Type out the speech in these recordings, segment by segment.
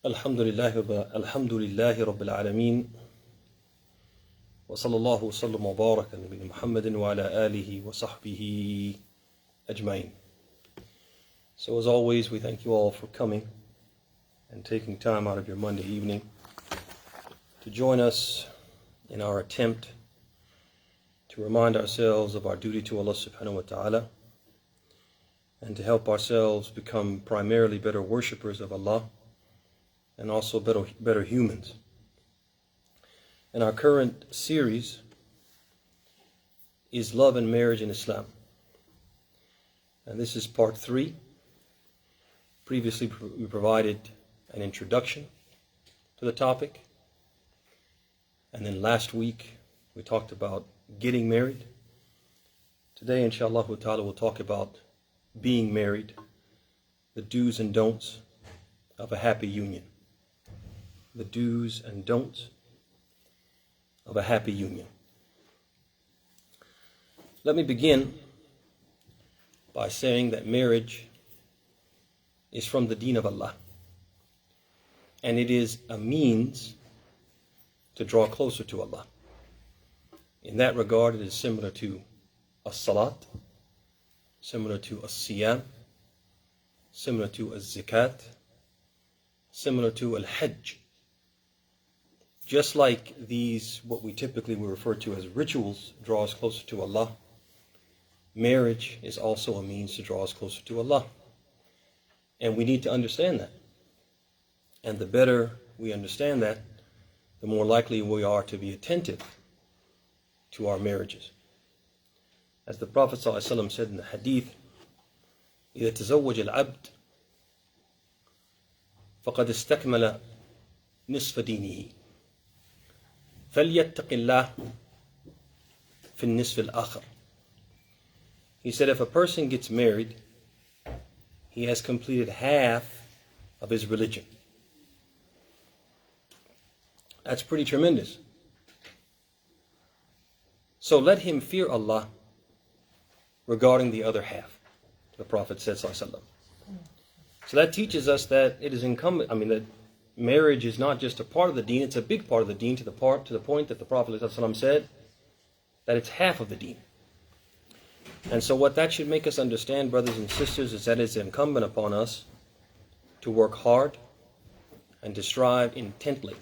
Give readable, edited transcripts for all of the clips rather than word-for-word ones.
Alhamdulillahi Rabbil Alameen. Wa sallallahu wa sallam wa baraka ala nabiyyina Muhammadin wa ala alihi wa sahbihi ajmain. So as always, we thank you all for coming and taking time out of your Monday evening to join us in our attempt to remind ourselves of our duty to Allah subhanahu wa ta'ala and to help ourselves become primarily better worshippers of Allah and also better humans. And our current series is Love and Marriage in Islam. And this is part 3. Previously we provided an introduction to the topic. And then last week we talked about getting married. Today, inshallah ta'ala, we'll talk about being married, the do's and don'ts of a happy union. The do's and don'ts of a happy union. Let me begin by saying that marriage is from the deen of Allah, and it is a means to draw closer to Allah. In that regard, it is similar to as-salat, similar to as-siyam, similar to az-zakat, similar to al-hajj. Just like these, what we typically would refer to as rituals, draw us closer to Allah, marriage is also a means to draw us closer to Allah. And we need to understand that. And the better we understand that, the more likely we are to be attentive to our marriages. As the Prophet ﷺ said in the hadith, إِذَا تَزَوَّجَ الْعَبْدُ فَقَدْ اسْتَكْمَلَ نِصْفَ دِينِهِ فَلْيَتَّقِ اللَّهَ فِي النِّصْفِ الْآخَرِ. He said, if a person gets married, he has completed half of his religion. That's pretty tremendous. So let him fear Allah regarding the other half, the Prophet said, sallallahu alaihi wasallam. So that teaches us that it is incumbent, that marriage is not just a part of the deen, it's a big part of the deen, to the point that the Prophet ﷺ said that it's half of the deen. And so what that should make us understand, brothers and sisters, is that it's incumbent upon us to work hard and to strive intently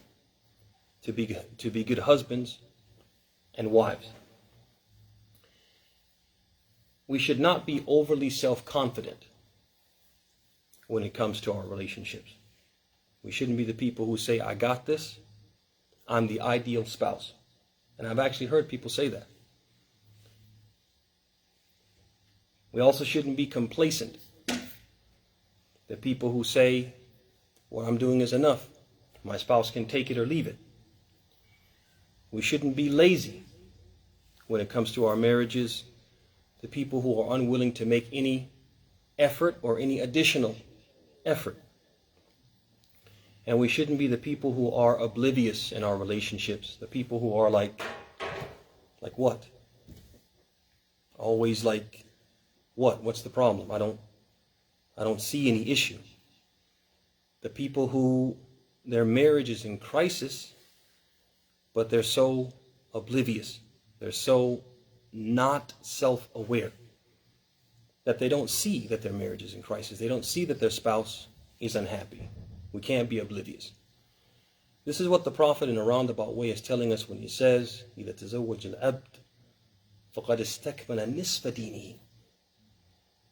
to be good husbands and wives. We should not be overly self-confident when it comes to our relationships. We shouldn't be the people who say, I got this, I'm the ideal spouse. And I've actually heard people say that. We also shouldn't be complacent. The people who say, what I'm doing is enough, my spouse can take it or leave it. We shouldn't be lazy when it comes to our marriages, the people who are unwilling to make any effort or any additional effort. And we shouldn't be the people who are oblivious in our relationships, the people who are like what? Always like, what? What's the problem? I don't see any issue. The people who their marriage is in crisis, but they're so oblivious, they're so not self-aware that they don't see that their marriage is in crisis. They don't see that their spouse is unhappy. We can't be oblivious. This is what the Prophet in a roundabout way is telling us when he says, إِذَا تَزَوَّجَ الْعَبْدُ فَقَدْ اسْتَكْمَلَ نِصْفَ دِينِهِ.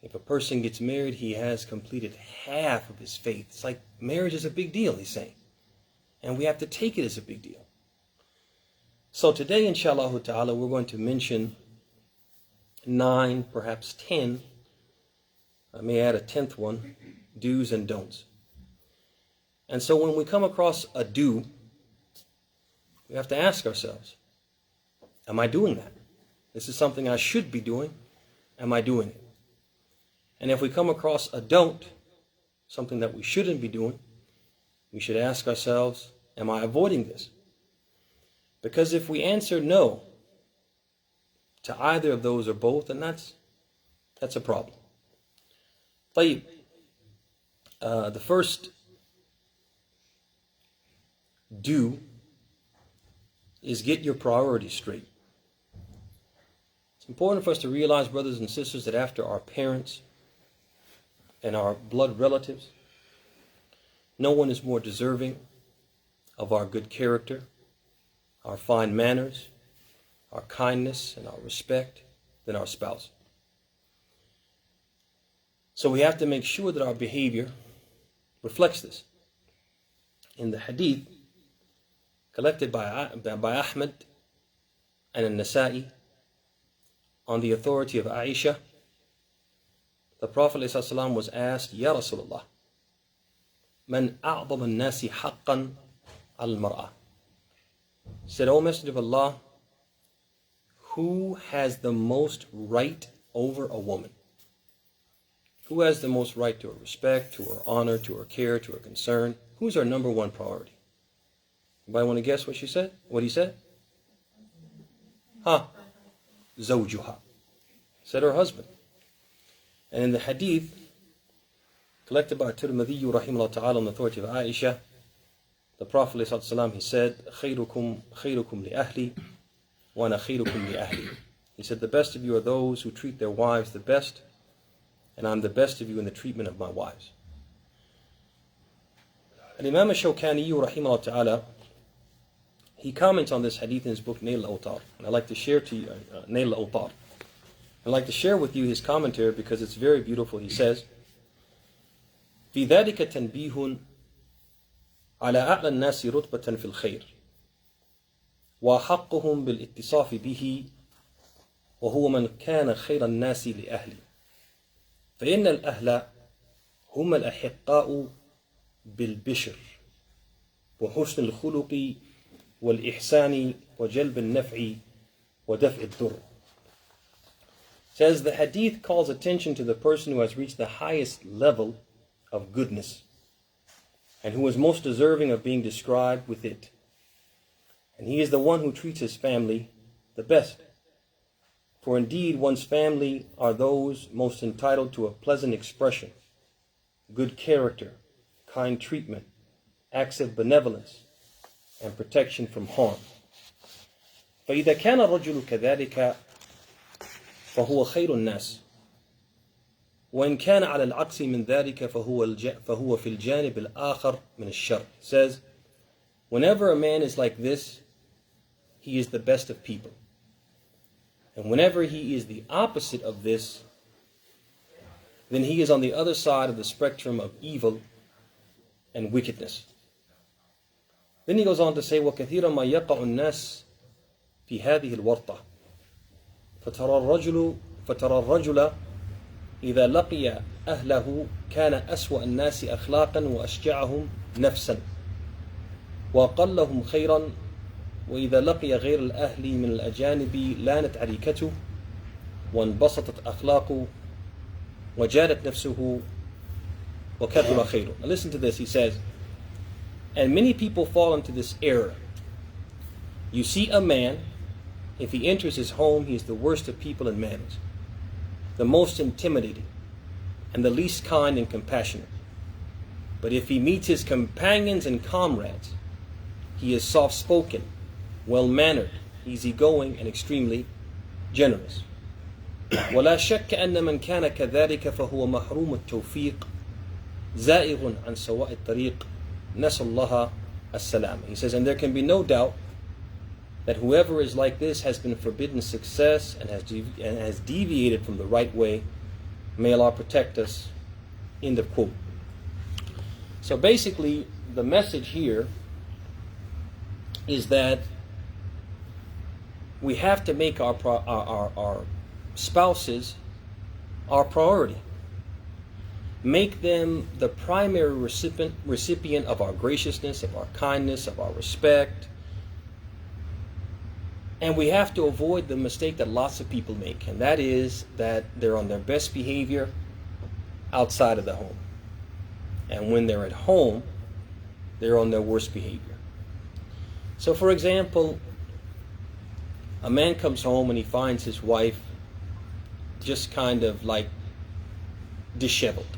If a person gets married, he has completed half of his faith. It's like marriage is a big deal, he's saying. And we have to take it as a big deal. So today, inshallah ta'ala, we're going to mention 9, perhaps 10, I may add a 10th one, do's and don'ts. And so when we come across a do, we have to ask ourselves, am I doing that? This is something I should be doing. Am I doing it? And if we come across a don't, something that we shouldn't be doing, we should ask ourselves, am I avoiding this? Because if we answer no to either of those or both, then that's a problem. طيب, the first do is get your priorities straight. It's important for us to realize, brothers and sisters, that after our parents and our blood relatives, no one is more deserving of our good character, our fine manners, our kindness, and our respect than our spouse. So we have to make sure that our behavior reflects this. In the hadith collected by Ahmad and An-Nasa'i on the authority of Aisha, the Prophet ﷺ was asked, Ya Rasulullah, Man a'zam al-nasi haqqan al-mar'ah. Said, O Messenger of Allah, who has the most right over a woman? Who has the most right to her respect, to her honor, to her care, to her concern? Who's our number one priority? Anybody want to guess what she said? What he said? Zawjuha. Said her husband. And in the hadith collected by Tirmidhi rahimahullah ta'ala on the authority of Aisha, the Prophet ﷺ, he said, خيركم لأهلي وأنا خيركم لأهلي. He said, the best of you are those who treat their wives the best, and I'm the best of you in the treatment of my wives. And Imam al-Shawkani rahimahullah ta'ala, he comments on this hadith in his book Nail al-Awtar. And I'd like to share to you Nail al-Awtar. I'd like to share with you his commentary because it's very beautiful. He says, في ذلك تنبيه على أعلى الناس رتبة في الخير وحقهم بالاتصاف به وهو من كان خير الناس لأهله فإن الأهل هم الأحقاء بالبشر وحسن الخلق والإحسان وجلب النفع ودفع الضر. Says the hadith calls attention to the person who has reached the highest level of goodness and who is most deserving of being described with it. And he is the one who treats his family the best. For indeed one's family are those most entitled to a pleasant expression, good character, kind treatment, acts of benevolence, and protection from harm. فإذا كان الرجل كذلك فهو خير الناس وإن كان على العكس من ذلك فهو في الجانب الآخر من الشر. Says, whenever a man is like this, he is the best of people. And whenever he is the opposite of this, then he is on the other side of the spectrum of evil and wickedness. Then he goes on to say, وَكَثِيرًا مَا يَقَعُ النَّاسِ فِي هَذِهِ الْوَرْطَةِ فترى الرجل إذا لقي أهله كان أسوأ الناس أخلاقا وأشجعهم نفسا وأقلهم خيرا وإذا لقي غير الأهل من الأجانب لانت عريكته وانبسطت أخلاقه وجادت نفسه وكثر خيره. Now listen to this, he says, and many people fall into this error. You see a man, if he enters his home, he is the worst of people in manners, the most intimidating, and the least kind and compassionate. But if he meets his companions and comrades, he is soft-spoken, well-mannered, easygoing, and extremely generous. ولا شك أن من كان كذلك فهو محروم التوفيق زائغ عن سواء الطريق نسأل الله السلام. He says, and there can be no doubt that whoever is like this has been forbidden success and has deviated from the right way. May Allah protect us. End of quote. So basically, the message here is that we have to make our spouses our priority. Make them the primary recipient of our graciousness, of our kindness, of our respect. And we have to avoid the mistake that lots of people make, and that is that they're on their best behavior outside of the home. And when they're at home, they're on their worst behavior. So for example, a man comes home and he finds his wife just kind of like disheveled.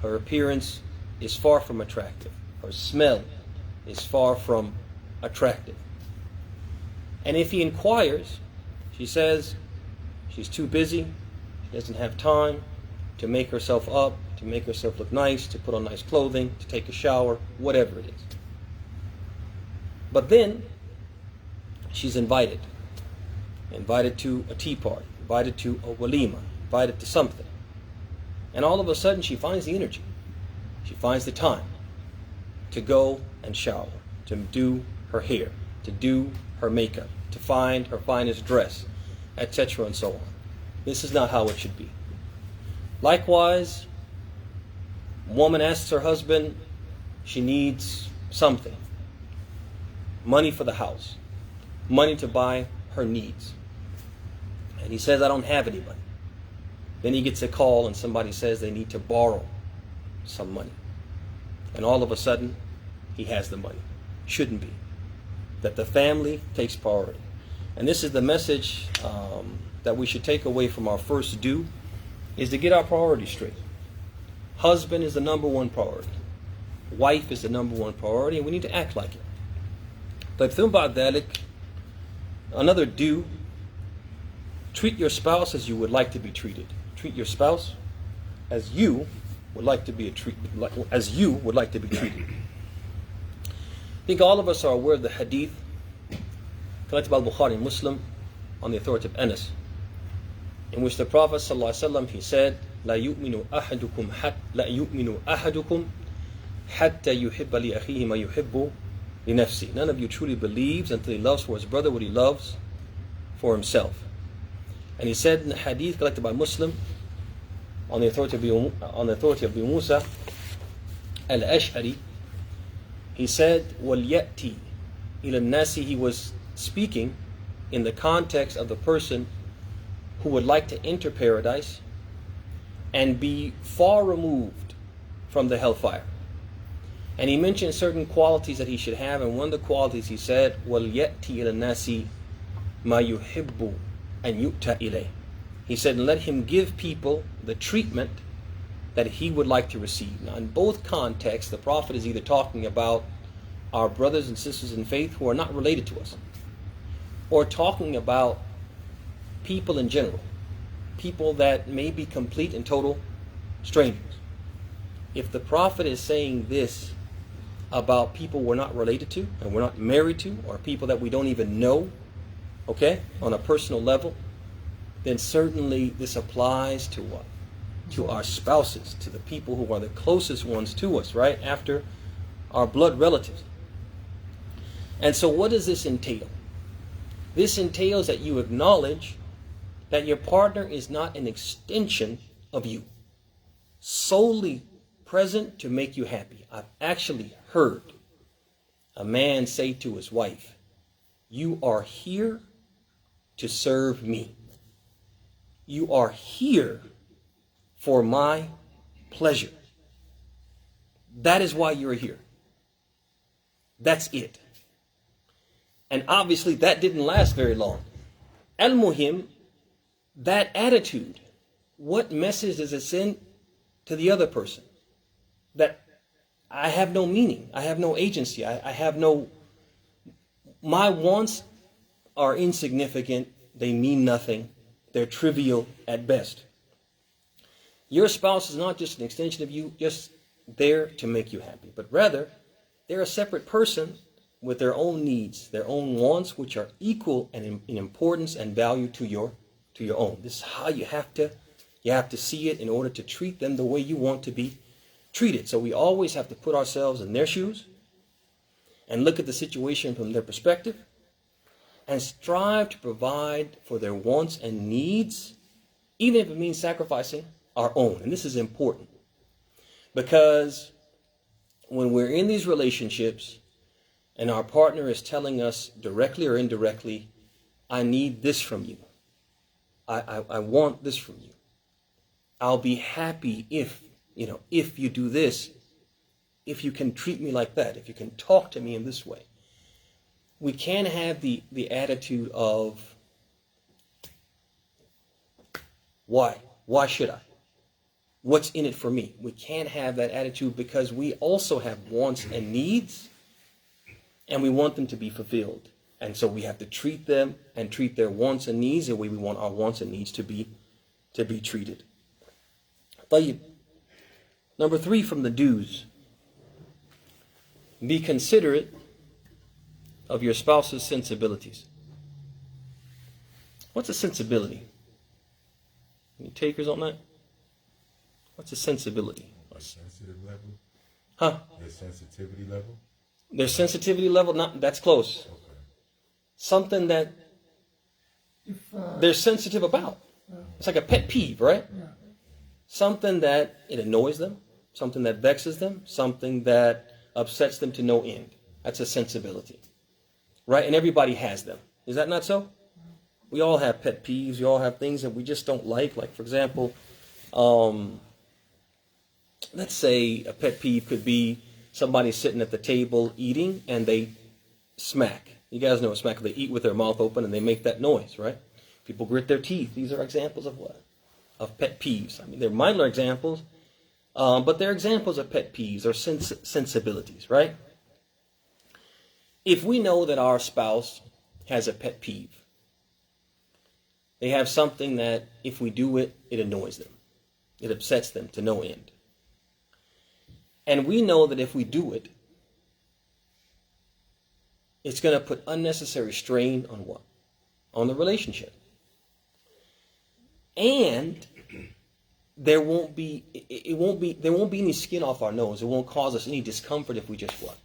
Her appearance is far from attractive. Her smell is far from attractive. And if he inquires, she says she's too busy, she doesn't have time to make herself up, to make herself look nice, to put on nice clothing, to take a shower, whatever it is. But then she's invited to a tea party, invited to a walima, invited to something. And all of a sudden she finds the energy, she finds the time to go and shower, to do her hair, to do her makeup, to find her finest dress, etc. and so on. This is not how it should be. Likewise, woman asks her husband, she needs something. Money for the house, money to buy her needs. And he says, I don't have any money. Then he gets a call and somebody says they need to borrow some money. And all of a sudden, he has the money. Shouldn't be. That the family takes priority. And this is the message that we should take away from our first due, is to get our priorities straight. Husband is the number one priority. Wife is the number one priority, and we need to act like it. But another due, treat your spouse as you would like to be treated. Treat your spouse as you would like to be treated. I think all of us are aware of the hadith collected by Al-Bukhari and Muslim on the authority of Anas, in which the Prophet ﷺ, he said, لا يؤمن أحدكم حتى يحب لأخيه ما يحب لنفسه. None of you truly believes until he loves for his brother what he loves for himself. And he said in the hadith collected by Muslim on the authority of Abu Musa al-Ash'ari, he said, وَلْيَأْتِ إِلَى النَّاسِ. He was speaking in the context of the person who would like to enter paradise and be far removed from the hellfire. And he mentioned certain qualities that he should have, and one of the qualities he said, وَلْيَأْتِ إِلَى النَّاسِ مَا يُحِبُّ أَنْ يُؤْتَى إِلَيْهِ. He said, and let him give people the treatment that he would like to receive. Now, in both contexts, the Prophet is either talking about our brothers and sisters in faith who are not related to us, or talking about people in general, people that may be complete and total strangers. If the Prophet is saying this about people we're not related to and we're not married to, or people that we don't even know, okay, on a personal level, then certainly this applies to what? To our spouses, to the people who are the closest ones to us, right? After our blood relatives. And so what does this entail? This entails that you acknowledge that your partner is not an extension of you, solely present to make you happy. I've actually heard a man say to his wife, you are here to serve me. You are here for my pleasure. That is why you're here. That's it. And obviously that didn't last very long. Al-Muhim, that attitude, what message does it send to the other person? That I have no meaning, I have no agency, my wants are insignificant, they mean nothing, they're trivial at best. Your spouse is not just an extension of you, just there to make you happy, but rather they're a separate person with their own needs, their own wants, which are equal in importance and value to your own. This is how you have to see it in order to treat them the way you want to be treated. So we always have to put ourselves in their shoes and look at the situation from their perspective and strive to provide for their wants and needs, even if it means sacrificing our own. And this is important because when we're in these relationships and our partner is telling us directly or indirectly, I need this from you. I want this from you. I'll be happy if you do this, if you can treat me like that, if you can talk to me in this way. We can't have the attitude of, why? Why should I? What's in it for me? We can't have that attitude because we also have wants and needs. and we want them to be fulfilled. And so we have to treat them and treat their wants and needs the way we want our wants and needs to be treated. طيب. Number 3 from the do's. Be considerate of your spouse's sensibilities. What's a sensibility? Any takers on that? What's a sensibility? Their sensitive level? Huh? Their sensitivity level? Their sensitivity level? That's close. Okay. Something that they're sensitive about. It's like a pet peeve, right? Yeah. Something that it annoys them, something that vexes them, something that upsets them to no end. That's a sensibility. Right? And everybody has them. Is that not so? We all have pet peeves. We all have things that we just don't like. Like, for example, let's say a pet peeve could be somebody sitting at the table eating and they smack. You guys know what smack. They eat with their mouth open and they make that noise, right? People grit their teeth. These are examples of what? Of pet peeves. I mean, they're minor examples, but they're examples of pet peeves or sensibilities, right? If we know that our spouse has a pet peeve, they have something that if we do it, it annoys them. It upsets them to no end. And we know that if we do it, it's going to put unnecessary strain on what? On the relationship. And there won't be any skin off our nose. It won't cause us any discomfort if we just what?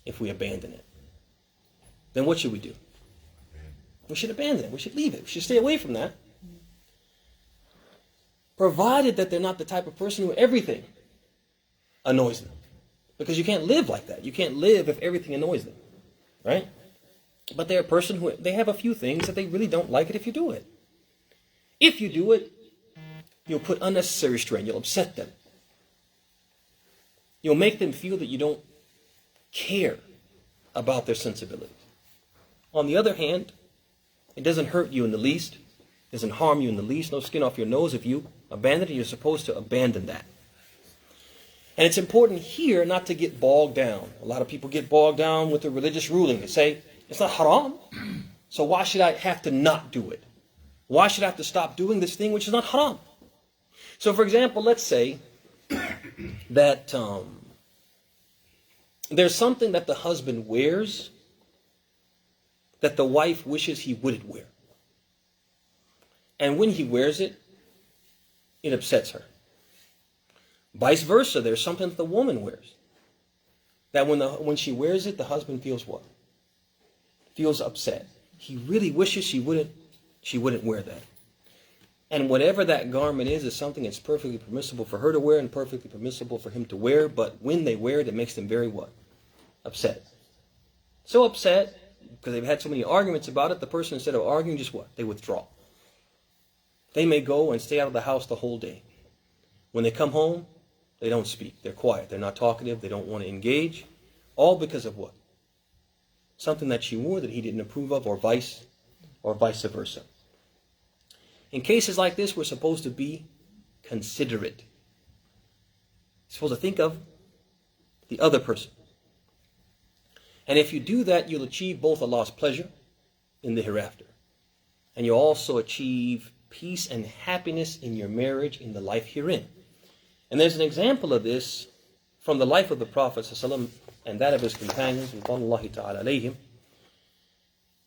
If we abandon it. Then what should we do? We should abandon it. We should leave it. We should stay away from that. Provided that they're not the type of person who everything annoys them. Because you can't live like that. You can't live if everything annoys them. Right? But they're a person who, they have a few things that they really don't like it if you do it. If you do it, you'll put unnecessary strain. You'll upset them. You'll make them feel that you don't care about their sensibilities. On the other hand, it doesn't hurt you in the least. It doesn't harm you in the least. No skin off your nose. If you abandon it, you're supposed to abandon that. And it's important here not to get bogged down. A lot of people get bogged down with the religious ruling. They say, it's not haram, so why should I have to not do it? Why should I have to stop doing this thing which is not haram? So, for example, let's say that there's something that the husband wears that the wife wishes he wouldn't wear. And when he wears it, it upsets her. Vice versa, there's something that the woman wears that when she wears it, the husband feels what? Feels upset. He really wishes she wouldn't wear that. And whatever that garment is something that's perfectly permissible for her to wear and perfectly permissible for him to wear, but when they wear it, it makes them very what? Upset. So upset, because they've had so many arguments about it, the person, instead of arguing, just what? They withdraw. They may go and stay out of the house the whole day. When they come home, they don't speak. They're quiet. They're not talkative. They don't want to engage. All because of what? Something that she wore that he didn't approve of, or vice versa. In cases like this, we're supposed to be considerate. You're supposed to think of the other person. And if you do that, you'll achieve both Allah's pleasure in the hereafter. And you'll also achieve peace and happiness in your marriage in the life herein. And there's an example of this from the life of the Prophet ﷺ and that of his companions, ridwanullahi ta'ala alayhim.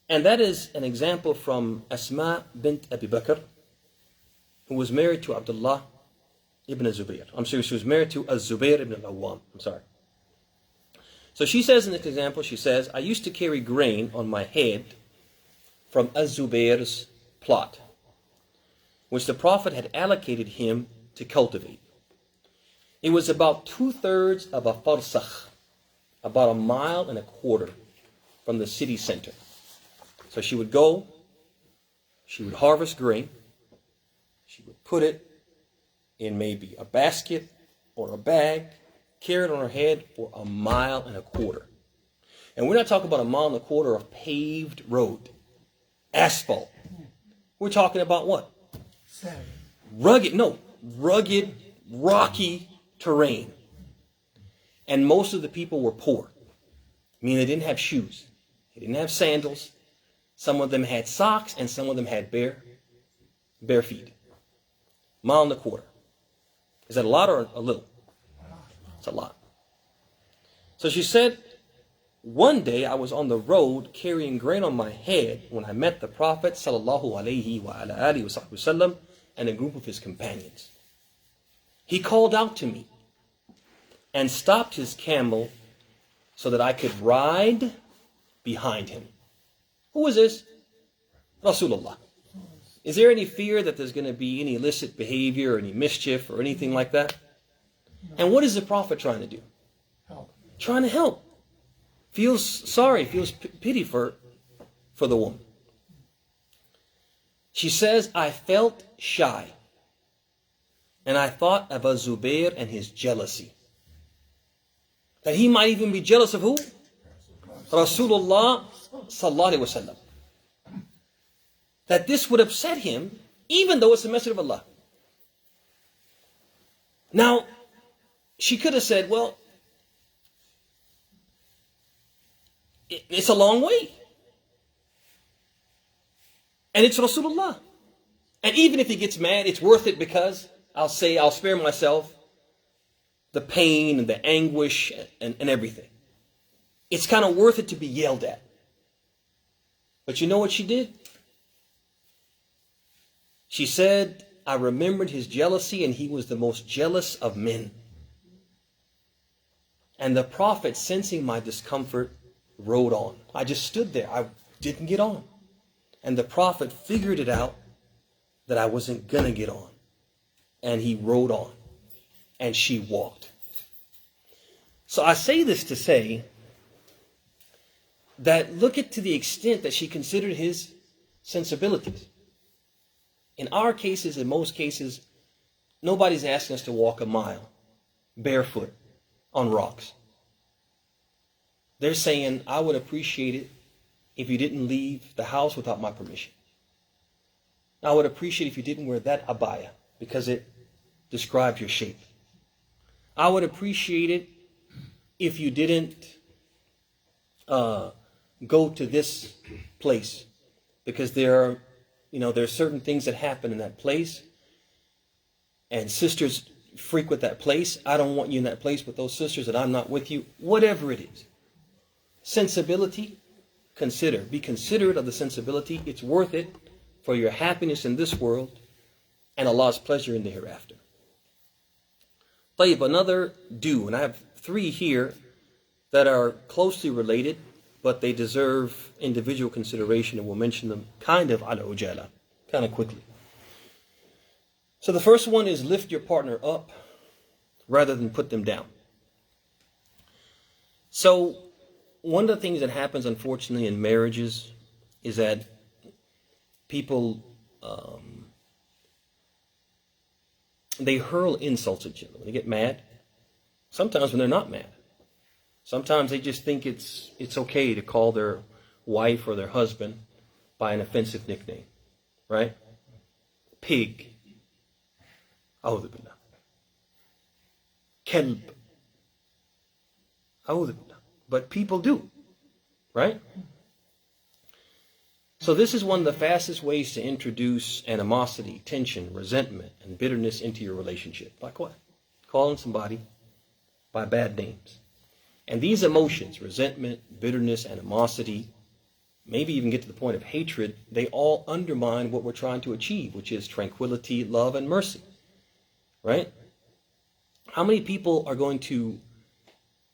And that is an example from Asma bint Abi Bakr, who was married to Abd'Llah ibn Zubayr. She was married to Az-Zubayr ibn al-Awwam. So she says in this example, she says, I used to carry grain on my head from Az-Zubayr's plot, which the Prophet had allocated him to cultivate. It was about 2/3 of a farsakh, about 1.25 miles from the city center. So she would go, she would harvest grain, she would put it in maybe a basket or a bag, carry it on her head for 1.25 miles. And we're not talking about 1.25 miles of paved road, asphalt. We're talking about what? Rugged, rocky terrain. And most of the people were poor. Meaning they didn't have shoes. They didn't have sandals. Some of them had socks and some of them had bare feet. Mile and a quarter. Is that a lot or a little? It's a lot. So she said, one day I was on the road carrying grain on my head when I met the Prophet sallallahu alaihi wasallam and a group of his companions. He called out to me and stopped his camel so that I could ride behind him. Who is this? Rasulullah. Is there any fear that there's going to be any illicit behavior or any mischief or anything like that? And what is the Prophet trying to do? Trying to help. Feels sorry, feels pity for the woman. She says, I felt shy. And I thought of Zubair and his jealousy. That he might even be jealous of who? Rasulullah sallallahu alaihi wasallam. That this would upset him, even though it's the message of Allah. Now, she could have said, well, it's a long way. And it's Rasulullah. And even if he gets mad, it's worth it because I'll spare myself the pain and the anguish and everything. It's kind of worth it to be yelled at. But you know what she did? She said, I remembered his jealousy and he was the most jealous of men. And the Prophet, sensing my discomfort, rode on. I just stood there. I didn't get on. And the Prophet figured it out that I wasn't going to get on. And he rode on. And she walked. So I say this to say that look at to the extent that she considered his sensibilities. In our cases, in most cases, nobody's asking us to walk a mile barefoot on rocks. They're saying, I would appreciate it if you didn't leave the house without my permission. I would appreciate if you didn't wear that abaya because it describes your shape. I would appreciate it if you didn't go to this place because there are certain things that happen in that place and sisters frequent that place. I don't want you in that place with those sisters and I'm not with you. Whatever it is. Sensibility, be considerate of the sensibility. It's worth it for your happiness in this world and Allah's pleasure in the hereafter. طيب, another do, and I have 3 here that are closely related, but they deserve individual consideration, and we'll mention them kind of ala ujala, kind of quickly. So the first one is lift your partner up rather than put them down. So one of the things that happens, unfortunately, in marriages is that people, they hurl insults at each other. They get mad. Sometimes when they're not mad. Sometimes they just think it's okay to call their wife or their husband by an offensive nickname. Right? Pig. Abd'Llah. Kelb. Abd'Llah. But people do, right? So this is one of the fastest ways to introduce animosity, tension, resentment, and bitterness into your relationship. Like what? Calling somebody by bad names. And these emotions, resentment, bitterness, animosity, maybe even get to the point of hatred, they all undermine what we're trying to achieve, which is tranquility, love, and mercy. Right? How many people are going to...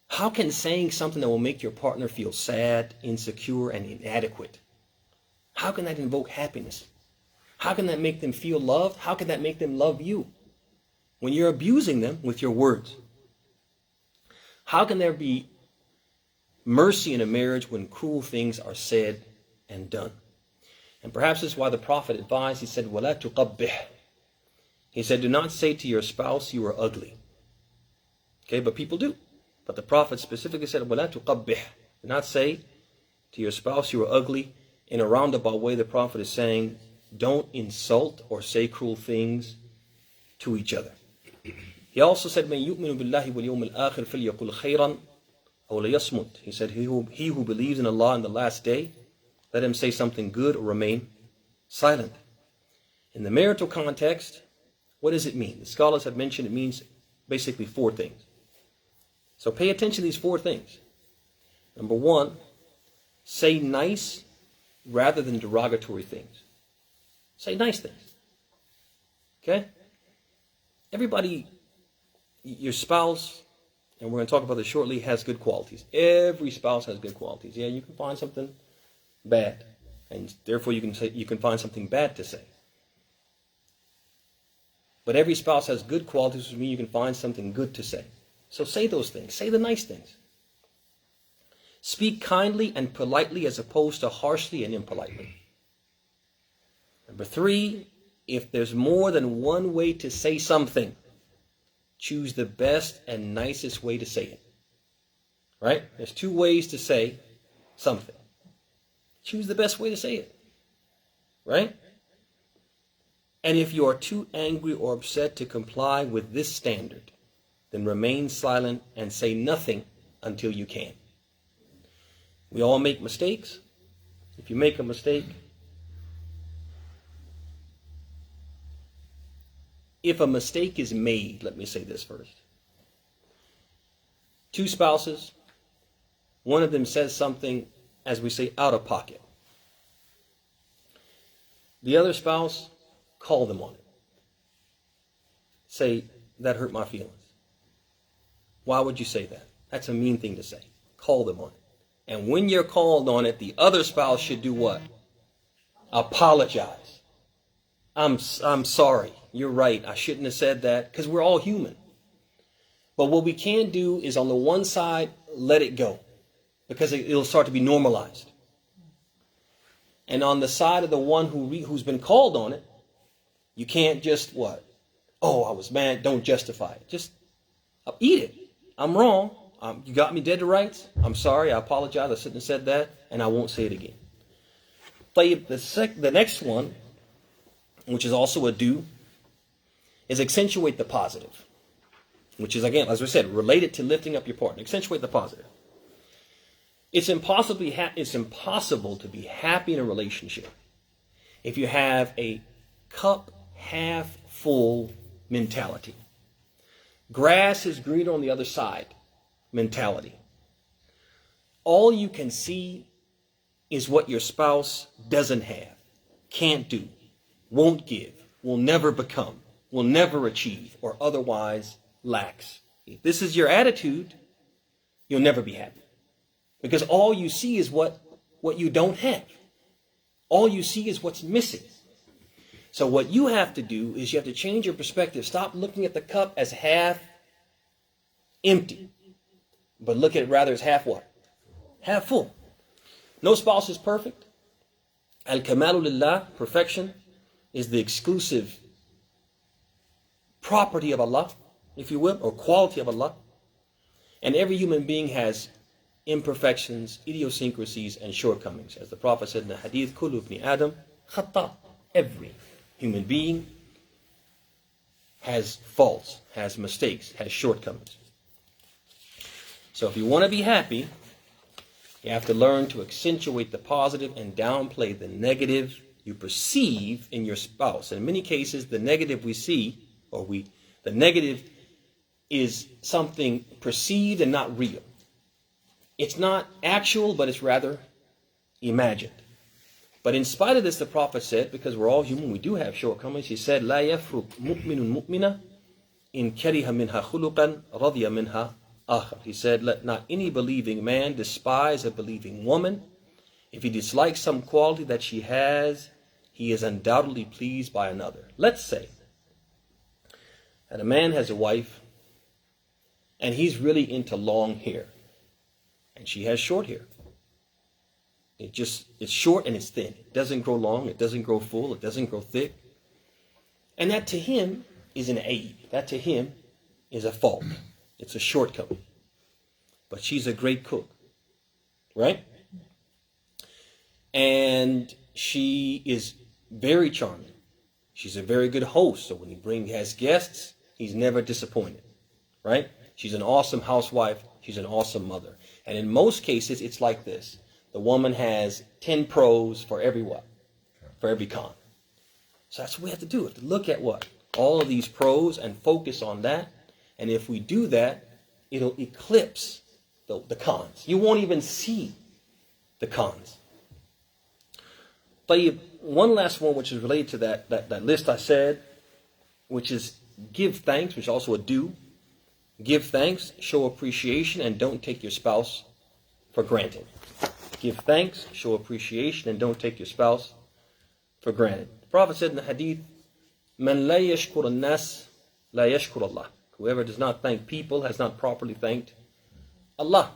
How can saying something that will make your partner feel sad, insecure, and inadequate, how can that invoke happiness? How can that make them feel loved? How can that make them love you? When you're abusing them with your words. How can there be mercy in a marriage when cruel things are said and done? And perhaps this is why the Prophet advised, he said, وَلَا تُقَبِّحْ. He said, do not say to your spouse, you are ugly. Okay, but people do. But the Prophet specifically said, وَلَا تُقَبِّحْ. Do not say to your spouse you are ugly. In a roundabout way, the Prophet is saying, don't insult or say cruel things to each other. He also said, مَنْ يُؤْمِنُ بِاللَّهِ وَالْيَوْمِ الْآخِرِ فَلْيَقُلْ خَيْرًا أو ليصمت. He said, he who believes in Allah in the last day, let him say something good or remain silent. In the marital context, what does it mean? The scholars have mentioned it means basically 4 things. So pay attention to these 4 things. Number 1, say nice rather than derogatory things. Say nice things. Okay? Everybody, your spouse, and we're going to talk about this shortly, has good qualities. Every spouse has good qualities. Yeah, you can find something bad, and therefore you can find something bad to say. But every spouse has good qualities, which means you can find something good to say. So say those things. Say the nice things. Speak kindly and politely as opposed to harshly and impolitely. Number 3, if there's more than one way to say something, choose the best and nicest way to say it. Right? There's 2 ways to say something. Choose the best way to say it. Right? And if you are too angry or upset to comply with this standard, then remain silent and say nothing until you can. We all make mistakes. If you make a mistake, if a mistake is made, let me say this first. 2 spouses, one of them says something, as we say, out of pocket. The other spouse, call them on it. Say, that hurt my feelings. Why would you say that? That's a mean thing to say. Call them on it. And when you're called on it, the other spouse should do what? Apologize. I'm sorry. You're right. I shouldn't have said that, because we're all human. But what we can do is, on the one side, let it go, because it'll start to be normalized. And on the side of the one who's been called on it, you can't just what? Oh, I was mad. Don't justify it. Just eat it. I'm wrong. You got me dead to rights. I'm sorry. I apologize. I shouldn't have said that, and I won't say it again. The next one, which is also a do, is accentuate the positive, which is, again, as we said, related to lifting up your partner. Accentuate the positive. It's impossible to be happy in a relationship if you have a cup half full mentality. Grass is greener on the other side mentality. All you can see is what your spouse doesn't have, can't do, won't give, will never become, will never achieve, or otherwise lacks. If this is your attitude, you'll never be happy. Because all you see is what you don't have. All you see is what's missing. So what you have to do is you have to change your perspective. Stop looking at the cup as half empty, but look at it rather as half what? Half full. No spouse is perfect. Al-Kamalu Lillah, perfection, is the exclusive property of Allah, if you will, or quality of Allah. And every human being has imperfections, idiosyncrasies, and shortcomings. As the Prophet said in the hadith, Kullu ibn Adam khata. Every human being has faults, has mistakes, has shortcomings. So if you want to be happy, you have to learn to accentuate the positive and downplay the negative you perceive in your spouse. And in many cases, the negative we see, the negative is something perceived and not real. It's not actual, but it's rather imagined. But in spite of this, the Prophet said, because we're all human, we do have shortcomings, he said, لا يفرق مؤمن مؤمنة إن كره منها خلقا رضي منها آخر. He said, let not any believing man despise a believing woman. If he dislikes some quality that she has, he is undoubtedly pleased by another. Let's say that a man has a wife and he's really into long hair, and she has short hair. It's short and it's thin. It doesn't grow long, it doesn't grow full, it doesn't grow thick. And that to him is an aib. That to him is a fault. It's a shortcoming. But she's a great cook, right? And she is very charming. She's a very good host. So when he has guests, he's never disappointed, right? She's an awesome housewife. She's an awesome mother. And in most cases, it's like this. The woman has 10 pros for every what? For every con. So that's what we have to do. We have to look at what? All of these pros and focus on that. And if we do that, it'll eclipse the cons. You won't even see the cons. But one last one, which is related to that list I said, which is give thanks, which is also a do. Give thanks, show appreciation, and don't take your spouse for granted. Give thanks, show appreciation, and don't take your spouse for granted. The Prophet said in the hadith, Man la yashkur an-nas, la yashkur Allah. Whoever does not thank people has not properly thanked Allah.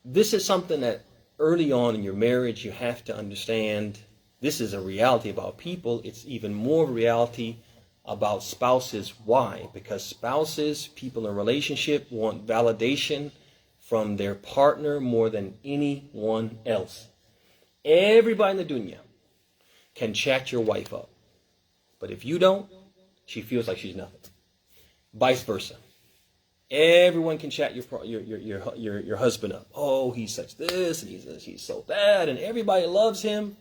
This is something that early on in your marriage you have to understand. This is a reality about people. It's even more reality about spouses. Why? Because spouses, people in a relationship, want validation from their partner more than anyone else. Everybody in the dunya can chat your wife up. But if you don't, she feels like she's nothing. Vice versa. Everyone can chat your husband up. Oh, he's such this and he's so that, and everybody loves him.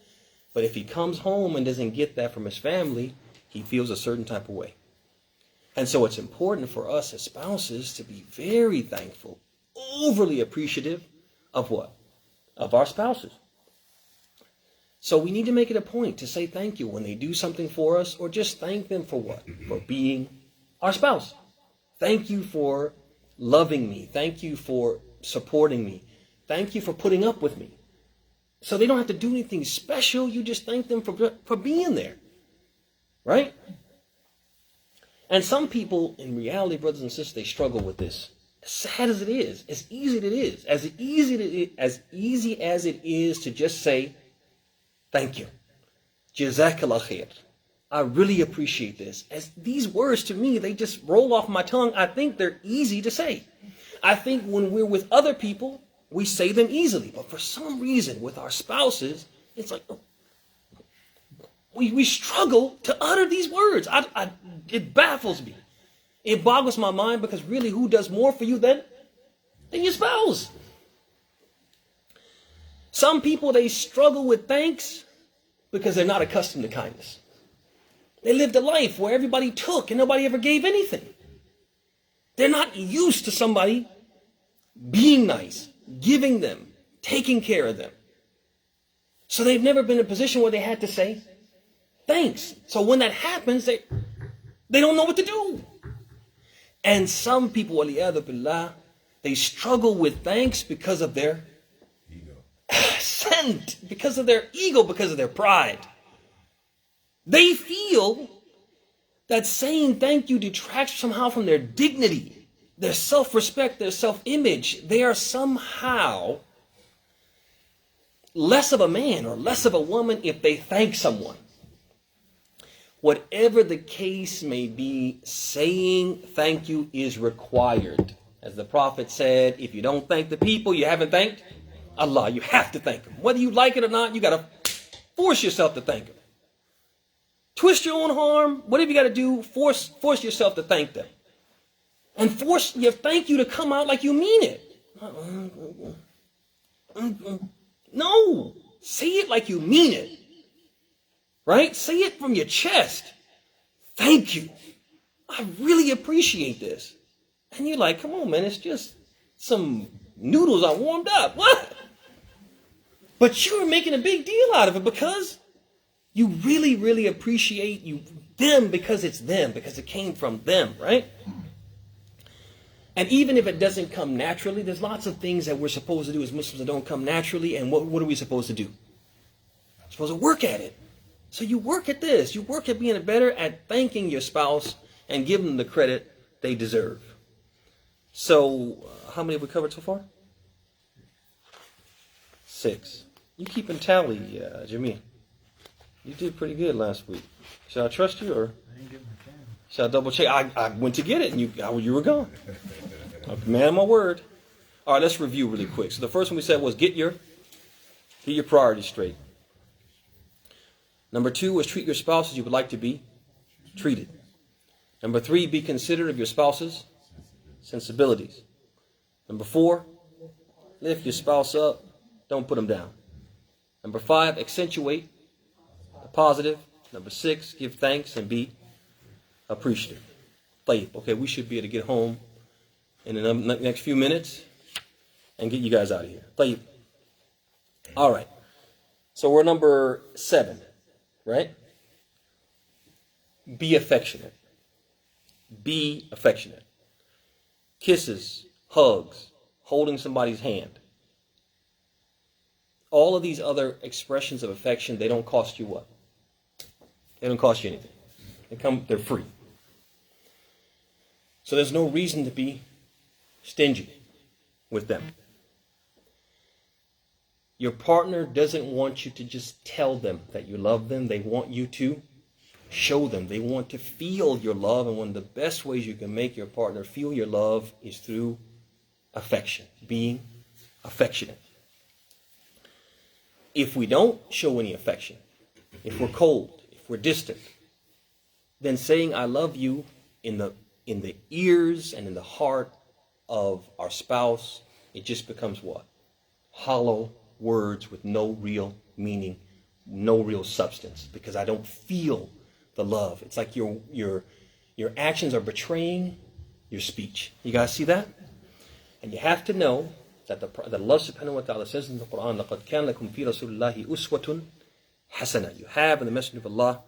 But if he comes home and doesn't get that from his family, he feels a certain type of way. And so it's important for us as spouses to be very thankful, overly appreciative of what? Of our spouses. So we need to make it a point to say thank you when they do something for us, or just thank them for what? For being our spouse. Thank you for loving me. Thank you for supporting me. Thank you for putting up with me. So they don't have to do anything special. You just thank them for being there. Right? And some people, in reality, brothers and sisters, they struggle with this. As sad as it is, as easy as it is to just say, thank you. Jazakallah khair. I really appreciate this. As these words to me, they just roll off my tongue. I think they're easy to say. I think when we're with other people, we say them easily. But for some reason, with our spouses, it's like, we struggle to utter these words. It baffles me. It boggles my mind, because really, who does more for you than your spouse? Some people, they struggle with thanks because they're not accustomed to kindness. They lived a life where everybody took and nobody ever gave anything. They're not used to somebody being nice, giving them, taking care of them. So they've never been in a position where they had to say thanks. So when that happens, they don't know what to do. And some people, Abd'Llah, they struggle with thanks because of their ego. Because of their ego, because of their pride. They feel that saying thank you detracts somehow from their dignity, their self-respect, their self-image. They are somehow less of a man or less of a woman if they thank someone. Whatever the case may be, saying thank you is required. As the Prophet said, if you don't thank the people, you haven't thanked Allah. You have to thank Him. Whether you like it or not, you got to force yourself to thank Him. Twist your own arm. Whatever you got to do, force yourself to thank them. And force your thank you to come out like you mean it. No. Say it like you mean it. Right? Say it from your chest. Thank you. I really appreciate this. And you're like, come on, man, it's just some noodles I warmed up. What? But you're making a big deal out of it because you really, really appreciate them because it's them, because it came from them, right? And even if it doesn't come naturally, there's lots of things that we're supposed to do as Muslims that don't come naturally. And what are we supposed to do? We're supposed to work at it. So you work at this. You work at being better at thanking your spouse and giving them the credit they deserve. So how many have we covered so far? 6. You keeping tally, Jamil? You did pretty good last week. Should I trust you, or should I double check? I went to get it and you were gone. Man of my word. All right, let's review really quick. So the first one we said was get your priorities straight. Number 2 was treat your spouse as you would like to be treated. Number 3, be considerate of your spouse's sensibilities. Number 4, lift your spouse up. Don't put them down. Number 5, accentuate the positive. Number 6, give thanks and be appreciative. Okay, we should be able to get home in the next few minutes and get you guys out of here. All right. So we're number 7, right? Be affectionate. Be affectionate. Kisses, hugs, holding somebody's hand. All of these other expressions of affection, they don't cost you what? They don't cost you anything. They're free. So there's no reason to be stingy with them. Your partner doesn't want you to just tell them that you love them. They want you to show them. They want to feel your love. And one of the best ways you can make your partner feel your love is through affection, being affectionate. If we don't show any affection, if we're cold, if we're distant, then saying I love you in the ears and in the heart of our spouse, it just becomes what? Hollow words with no real meaning, no real substance, because I don't feel the love. It's like your actions are betraying your speech. You guys see that? And you have to know that Allah subhanahu wa ta'ala says in the Quran, لَقَدْ كَانَ لَكُمْ فِي رَسُولِ اللَّهِ أُسْوَةٌ حَسَنَةٌ. You have in the Messenger of Allah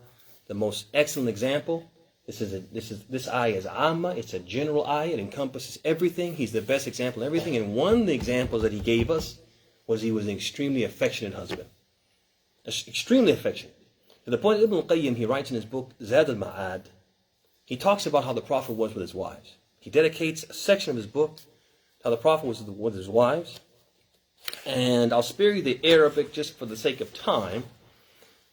the most excellent example. This ayah is amma. It's a general ayah. It encompasses everything. He's the best example of everything. And one of the examples that he gave us was he was an extremely affectionate husband. Extremely affectionate. To the point Ibn al-Qayyim, he writes in his book, Zad al-Ma'ad, he talks about how the Prophet was with his wives. He dedicates a section of his book to how the Prophet was with his wives. And I'll spare you the Arabic just for the sake of time,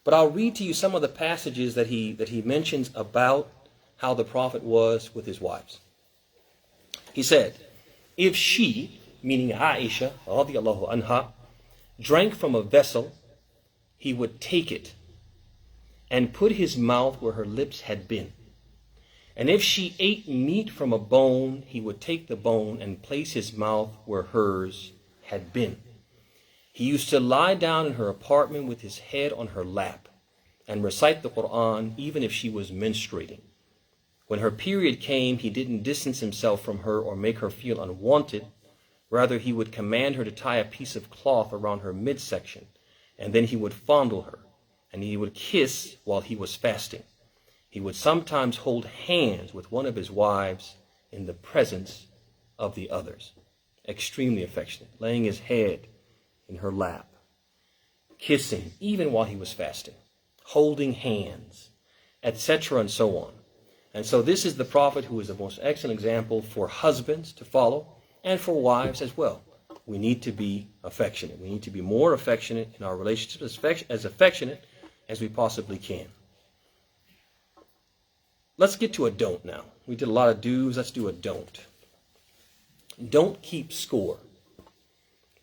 but I'll read to you some of the passages that he mentions about how the Prophet was with his wives. He said, if she, meaning Aisha, radiyallahu anha, drank from a vessel, he would take it and put his mouth where her lips had been. And if she ate meat from a bone, he would take the bone and place his mouth where hers had been. He used to lie down in her apartment with his head on her lap and recite the Quran even if she was menstruating. When her period came, he didn't distance himself from her or make her feel unwanted. Rather, he would command her to tie a piece of cloth around her midsection, and then he would fondle her, and he would kiss while he was fasting. He would sometimes hold hands with one of his wives in the presence of the others. Extremely affectionate, laying his head in her lap, kissing even while he was fasting, holding hands, etc. and so on. And so this is the Prophet who is the most excellent example for husbands to follow and for wives as well. We need to be affectionate. We need to be more affectionate in our relationships, as affectionate as we possibly can. Let's get to a don't now. We did a lot of do's. Let's do a don't. Don't keep score.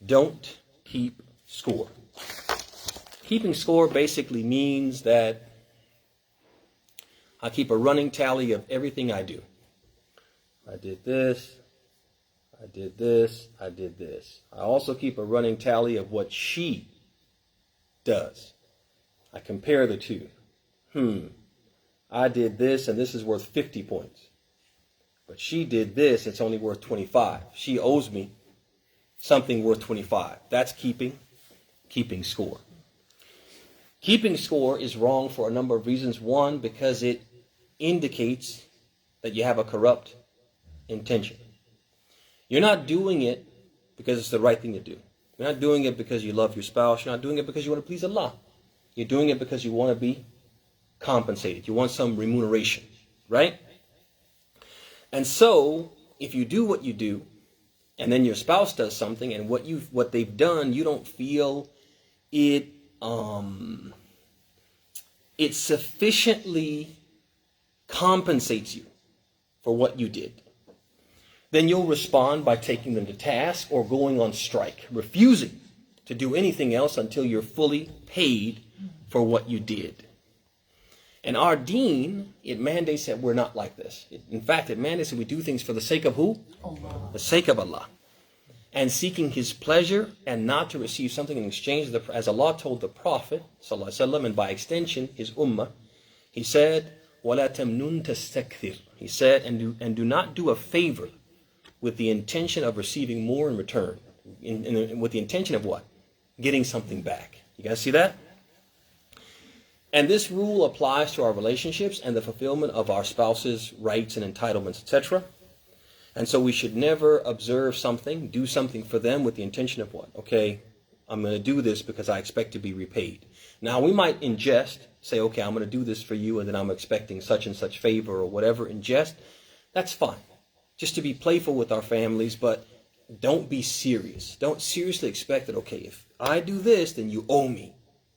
Don't keep score. Keeping score basically means that I keep a running tally of everything I do. I did this, I did this, I did this. I also keep a running tally of what she does. I compare the two. I did this and this is worth 50 points. But she did this, it's only worth 25. She owes me something worth 25. That's keeping score. Keeping score is wrong for a number of reasons. One, because it indicates that you have a corrupt intention. You're not doing it because it's the right thing to do. You're not doing it because you love your spouse. You're not doing it because you want to please Allah. You're doing it because you want to be compensated. You want some remuneration, right? And so, if you do what you do, and then your spouse does something, and what they've done, you don't feel it sufficiently compensates you for what you did, then you'll respond by taking them to task or going on strike, refusing to do anything else until you're fully paid for what you did. And our deen, it mandates that we're not like this. In fact, it mandates that we do things for the sake of who? Allah. The sake of Allah. And seeking His pleasure and not to receive something in exchange. As Allah told the Prophet, ﷺ, and by extension, his ummah, He said, وَلَا تَمْنُنْ تَسْتَكْثِرْ. He said, and do not do a favor with the intention of receiving more in return. With the intention of what? Getting something back. You guys see that? And this rule applies to our relationships and the fulfillment of our spouse's rights and entitlements, etc. And so we should never observe something, do something for them with the intention of what? Okay, I'm going to do this because I expect to be repaid. Now, we might in jest say, okay, I'm going to do this for you and then I'm expecting such and such favor or whatever in jest. That's fine. Just to be playful with our families, but don't be serious. Don't seriously expect that, okay, if I do this, then you owe me.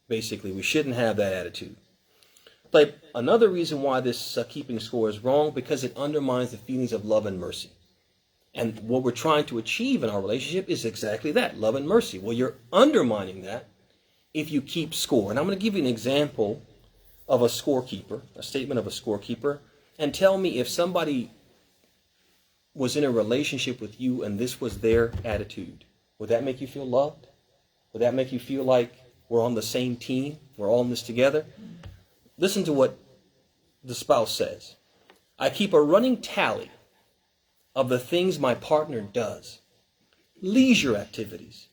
Basically, we shouldn't have that attitude. But another reason why this keeping score is wrong, because it undermines the feelings of love and mercy. And what we're trying to achieve in our relationship is exactly that, love and mercy. Well, you're undermining that if you keep score. And I'm going to give you an example of a scorekeeper, a statement of a scorekeeper, and tell me if somebody was in a relationship with you and this was their attitude. Would that make you feel loved? Would that make you feel like we're on the same team? We're all in this together? Listen to what the spouse says. I keep a running tally of the things my partner does. Leisure activities,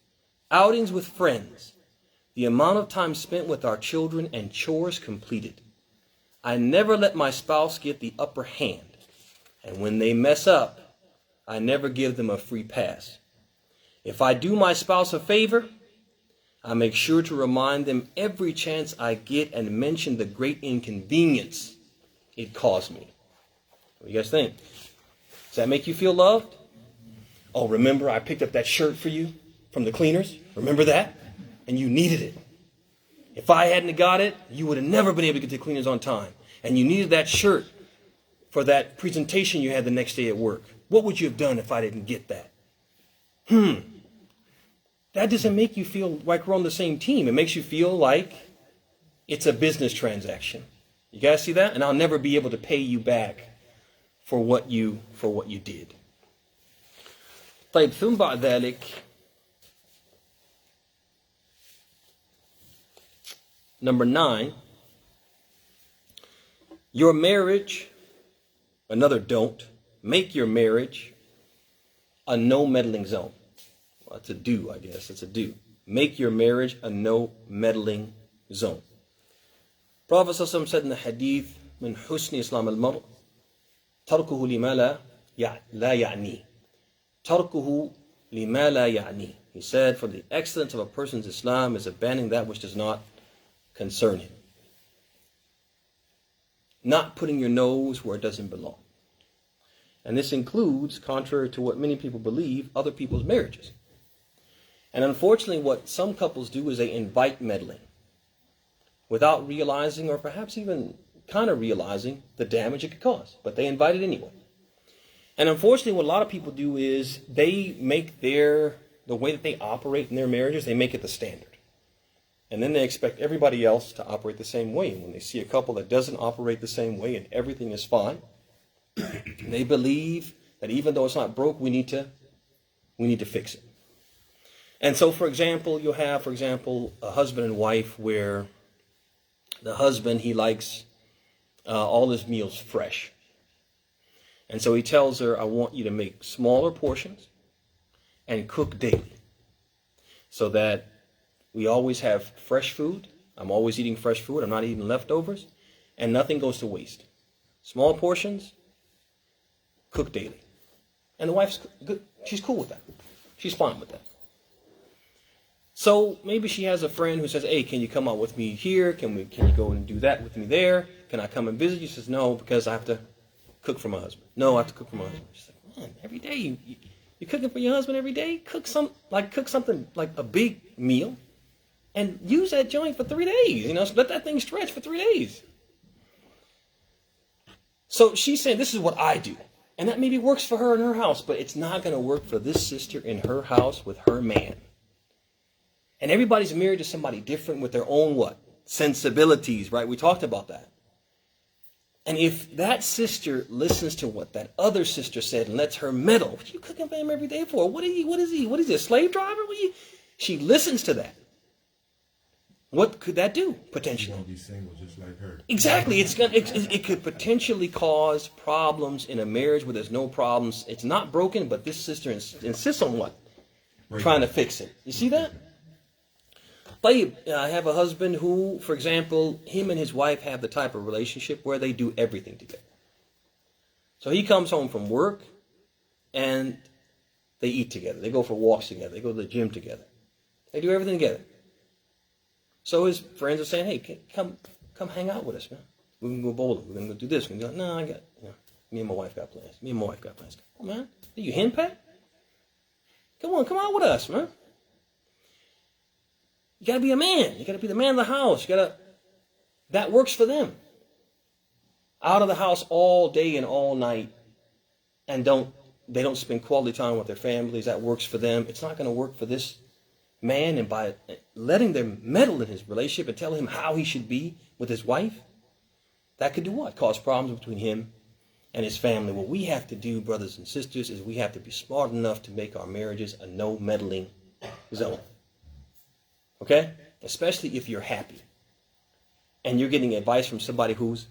outings with friends, the amount of time spent with our children, and chores completed. I never let my spouse get the upper hand. And when they mess up, I never give them a free pass. If I do my spouse a favor, I make sure to remind them every chance I get and mention the great inconvenience it caused me. What do you guys think? Does that make you feel loved? Oh, remember I picked up that shirt for you from the cleaners? Remember that? And you needed it. If I hadn't got it, you would have never been able to get to the cleaners on time. And you needed that shirt for that presentation you had the next day at work. What would you have done if I didn't get that? That doesn't make you feel like we're on the same team. It makes you feel like it's a business transaction. You guys see that? And I'll never be able to pay you back for what you did. طيب ثم بعد ذلك number 9, your marriage, another don't, make your marriage a no meddling zone. Well, that's a do, I guess. It's a do. Make your marriage a no meddling zone. Prophet ﷺ said in the hadith, من حسن إسلام المرء تركه لما لا يعني. تركه لما لا يعني. He said, for the excellence of a person's Islam is abandoning that which does not concern him. Not putting your nose where it doesn't belong. And this includes, contrary to what many people believe, other people's marriages. And unfortunately, what some couples do is they invite meddling without realizing, or perhaps even kind of realizing, the damage it could cause. But they invite it anyway. And unfortunately, what a lot of people do is they make the way that they operate in their marriages, they make it the standard. And then they expect everybody else to operate the same way. And when they see a couple that doesn't operate the same way and everything is fine, they believe that even though it's not broke, we need to fix it. And so, for example, you'll have, a husband and wife where the husband, he likes all his meals fresh. And so he tells her, I want you to make smaller portions and cook daily so that we always have fresh food. I'm always eating fresh food. I'm not eating leftovers. And nothing goes to waste. Small portions, cook daily. And the wife's good. She's cool with that. She's fine with that. So maybe she has a friend who says, hey, can you come out with me here? Can you go and do that with me there? Can I come and visit you? She says, no, because I have to cook for my husband. No, I have to cook for my husband. She's like, man, every day you're cooking for your husband every day? Cook something like a big meal and use that joint for 3 days. So let that thing stretch for 3 days. So she's saying, this is what I do. And that maybe works for her in her house, but it's not going to work for this sister in her house with her man. And everybody's married to somebody different with their own what? Sensibilities, right? We talked about that. And if that sister listens to what that other sister said and lets her meddle, what are you cooking for him every day for? What is he? What is he, a slave driver? She listens to that. What could that do, potentially? She's gonna be single just like her. Exactly. It could potentially cause problems in a marriage where there's no problems. It's not broken, but this sister insists on what? Trying to fix it. You see that? I have a husband who, for example, him and his wife have the type of relationship where they do everything together. So he comes home from work and they eat together. They go for walks together. They go to the gym together. They do everything together. So his friends are saying, hey, come hang out with us, man. We're going to go bowling. We're going to go do this. We're going to go, no, me and my wife got plans. Me and my wife got plans. Come on, man. Are you henpecked? Come on, come out with us, man. You got to be a man. You got to be the man of the house. That works for them. Out of the house all day and all night, and they don't spend quality time with their families. That works for them. It's not going to work for this man. And by letting them meddle in his relationship and tell him how he should be with his wife, that could do what? Cause problems between him and his family. What we have to do, brothers and sisters, is we have to be smart enough to make our marriages a no meddling zone. Okay? Especially if you're happy and you're getting advice from somebody who's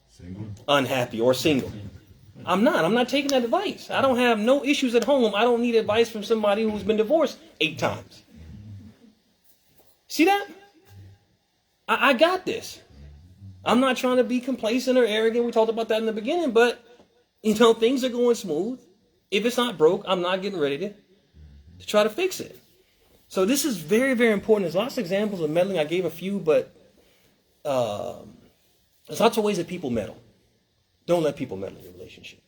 Single. Unhappy or single. I'm not taking that advice. I don't have no issues at home. I don't need advice from somebody who's been divorced 8 times. See that? I got this. I'm not trying to be complacent or arrogant. We talked about that in the beginning, but things are going smooth. If it's not broke, I'm not getting ready to try to fix it. So this is very, very important. There's lots of examples of meddling. I gave a few, but there's lots of ways that people meddle. Don't let people meddle in your relationship.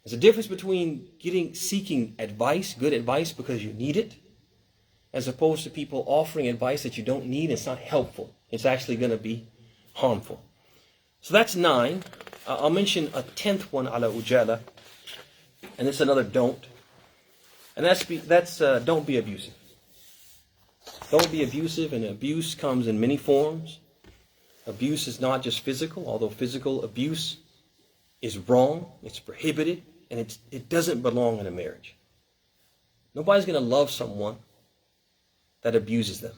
There's a difference between seeking advice, good advice, because you need it, as opposed to people offering advice that you don't need. It's not helpful. It's actually going to be harmful. So that's 9. I'll mention a 10th one, ala ujala, and it's another don't. And that's don't be abusive. Don't be abusive, and abuse comes in many forms. Abuse is not just physical, although physical abuse is wrong, it's prohibited, and it doesn't belong in a marriage. Nobody's going to love someone that abuses them.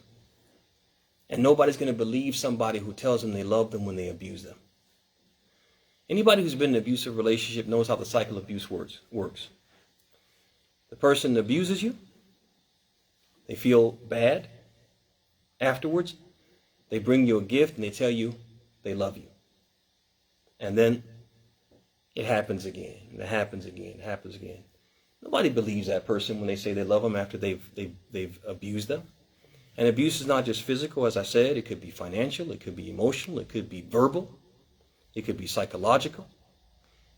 And nobody's going to believe somebody who tells them they love them when they abuse them. Anybody who's been in an abusive relationship knows how the cycle of abuse works. The person abuses you. They feel bad. Afterwards, they bring you a gift and they tell you they love you. And then it happens again. And it happens again. It happens again. Nobody believes that person when they say they love them after they've abused them. And abuse is not just physical, as I said. It could be financial. It could be emotional. It could be verbal. It could be psychological.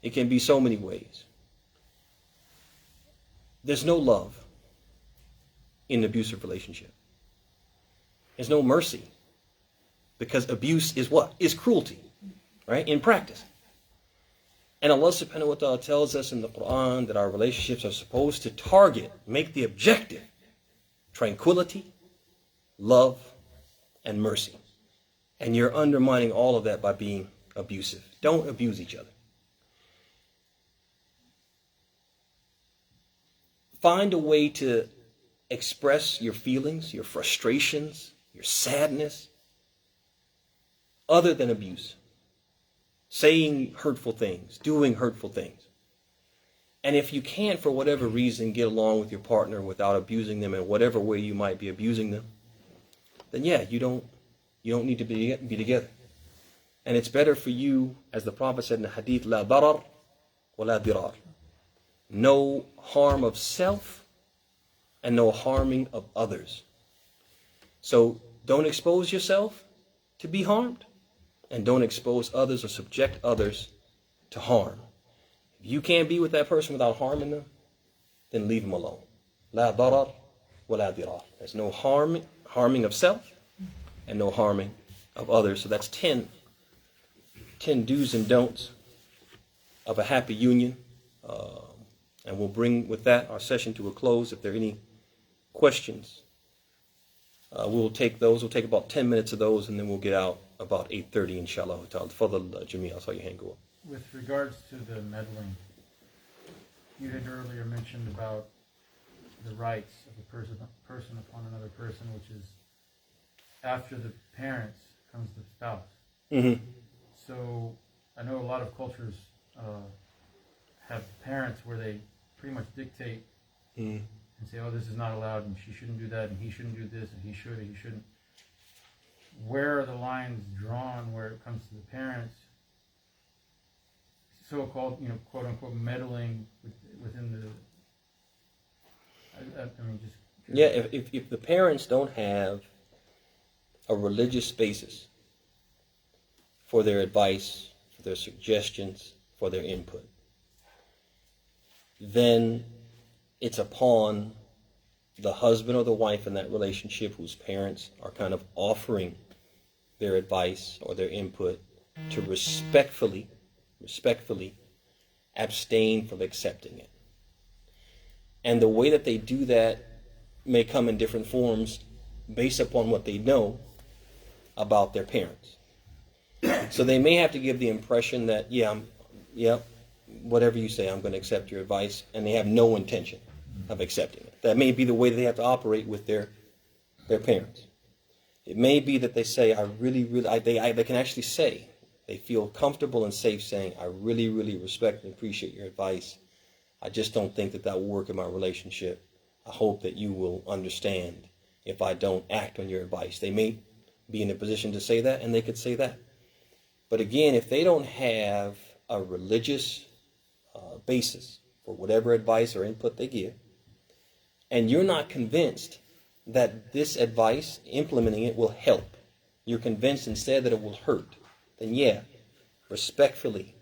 It can be so many ways. There's no love in an abusive relationship. There's no mercy. Because abuse is what? Is cruelty. Right? In practice. And Allah subhanahu wa ta'ala tells us in the Quran that our relationships are supposed to target, make the objective, tranquility, love, and mercy. And you're undermining all of that by being abusive. Don't abuse each other. Find a way to express your feelings, your frustrations, your sadness, other than abuse. Saying hurtful things, doing hurtful things. And if you can't, for whatever reason, get along with your partner without abusing them in whatever way you might be abusing them, then yeah, you don't need to be together. And it's better for you, as the Prophet said in the hadith, la darar wa la dirar. No harm of self and no harming of others. So don't expose yourself to be harmed, and don't expose others or subject others to harm. If you can't be with that person without harming them, then leave them alone. La darar wa la dirar. There's no harming of self and no harming of others. So that's 10 do's and don'ts of a happy union. And we'll bring with that our session to a close. If there are any questions We'll take those. We'll take about 10 minutes of those, and then we'll get out about 8:30, inshallah. Fadal, Jamil, I saw your hand go up. With regards to the meddling, you had earlier mentioned about the rights of a person upon another person, which is after the parents comes the spouse. Mm-hmm. So I know a lot of cultures have parents where they pretty much dictate and say, oh, this is not allowed, and she shouldn't do that, and he shouldn't do this, and he should, or he shouldn't. Where are the lines drawn where it comes to the parents, so-called, quote unquote, meddling within the? I mean, just yeah. If the parents don't have a religious basis for their advice, for their suggestions, for their input, then it's upon the husband or the wife in that relationship whose parents are kind of offering their advice or their input to respectfully abstain from accepting it. And the way that they do that may come in different forms based upon what they know about their parents. So they may have to give the impression that, whatever you say, I'm going to accept your advice, and they have no intention of accepting it. That may be the way they have to operate with their parents. It may be that they say, they can actually say, they feel comfortable and safe saying, I really, really respect and appreciate your advice. I just don't think that will work in my relationship. I hope that you will understand if I don't act on your advice. They may be in a position to say that, and they could say that. But again, if they don't have a religious basis for whatever advice or input they give, and you're not convinced that this advice, implementing it, will help, you're convinced instead that it will hurt, then respectfully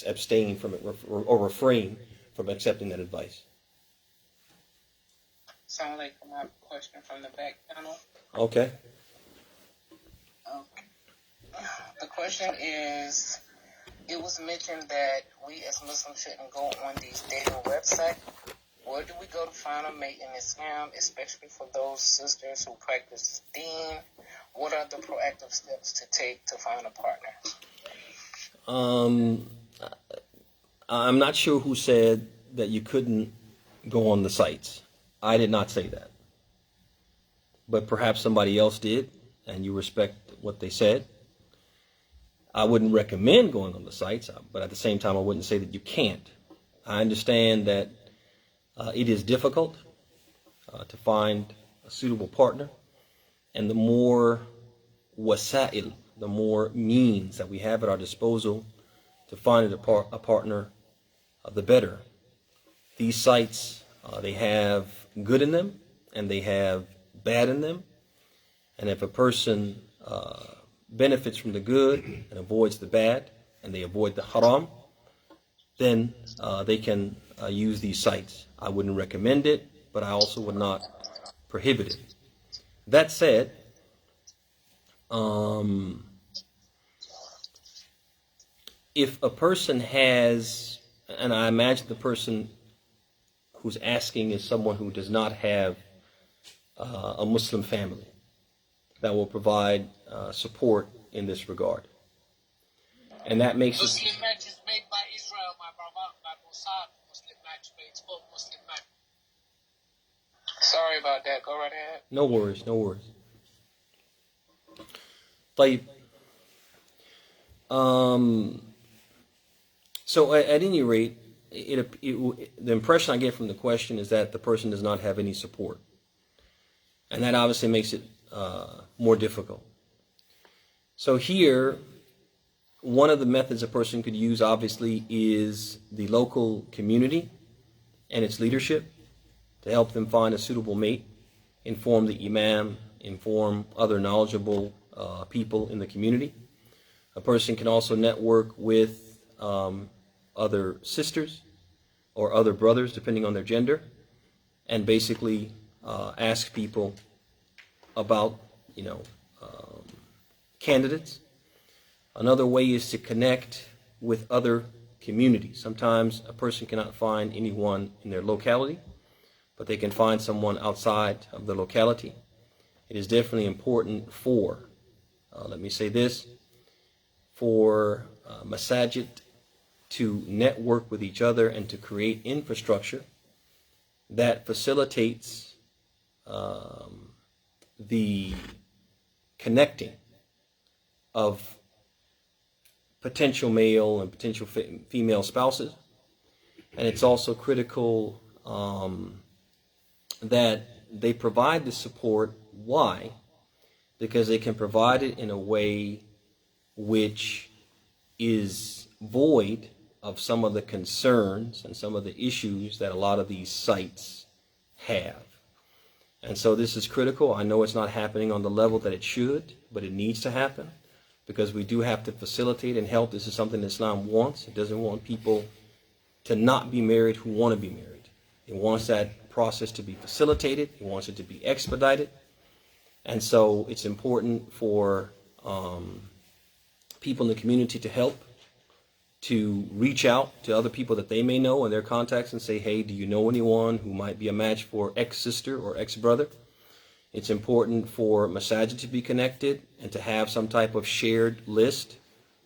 abstain from it or refrain from accepting that advice. Sound like my question from the back channel. Okay. The question is, it was mentioned that we as Muslims shouldn't go on these dating websites. Where do we go to find a mate in Islam, especially for those sisters who practice deen? What are the proactive steps to take to find a partner? I'm not sure who said that you couldn't go on the sites. I did not say that. But perhaps somebody else did, and you respect what they said. I wouldn't recommend going on the sites, but at the same time, I wouldn't say that you can't. I understand that it is difficult to find a suitable partner, and the more wasa'il, the more means that we have at our disposal to find a partner, the better. These sites, they have good in them, and they have bad in them. And if a person benefits from the good and avoids the bad, and they avoid the haram, then they can use these sites. I wouldn't recommend it, but I also would not prohibit it. That said, if a person has, and I imagine the person who's asking is someone who does not have a Muslim family that will provide support in this regard. And that makes it... Muslim match is made by Israel, my brother, by Mossad. Muslim match makes both Muslim match. Sorry about that. Go right ahead. No worries, no worries. طيب. So at any rate, the impression I get from the question is that the person does not have any support. And that obviously makes it more difficult. So here, one of the methods a person could use obviously is the local community and its leadership to help them find a suitable mate, inform the imam, inform other knowledgeable people in the community. A person can also network with other sisters or other brothers, depending on their gender, and basically ask people about, candidates. Another way is to connect with other communities. Sometimes a person cannot find anyone in their locality, but they can find someone outside of the locality. it is definitely important for, let me say this, for masajid to network with each other and to create infrastructure that facilitates the connecting of potential male and potential female spouses. And it's also critical that they provide the support. Why? Because they can provide it in a way which is void of some of the concerns and some of the issues that a lot of these sites have. And so this is critical. I know it's not happening on the level that it should, but it needs to happen, because we do have to facilitate and help. This is something Islam wants. It doesn't want people to not be married who want to be married. It wants that process to be facilitated. It wants it to be expedited. And so it's important for people in the community to help, to reach out to other people that they may know in their contacts and say, hey, do you know anyone who might be a match for ex-sister or ex-brother? It's important for masajid to be connected and to have some type of shared list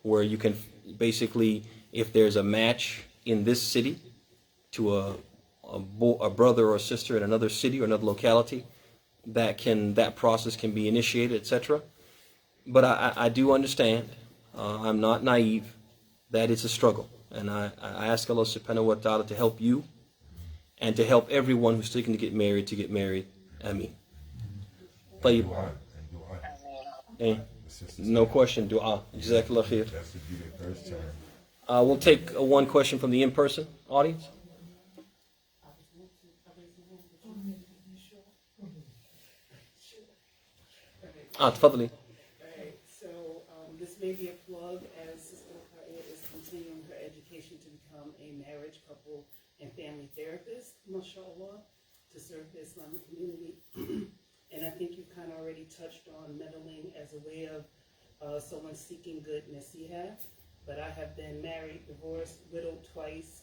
where you can basically, if there's a match in this city to a brother or a sister in another city or another locality, that process can be initiated, etc. But I do understand, I'm not naive, that it's a struggle. And I ask Allah subhanahu wa ta'ala to help you and to help everyone who's seeking to get married. Ameen. طيب. No question. Dua. Jazakallah khair. That should be the first time. We'll take one question from the in-person audience. تفضلي. So this may be a plug, as Sister Kaya is continuing her education to become a marriage, couple, and family therapist, mashallah, to serve the Islamic community. And I think you kind of already touched on meddling as a way of someone seeking good nasiha. But I have been married, divorced, widowed twice,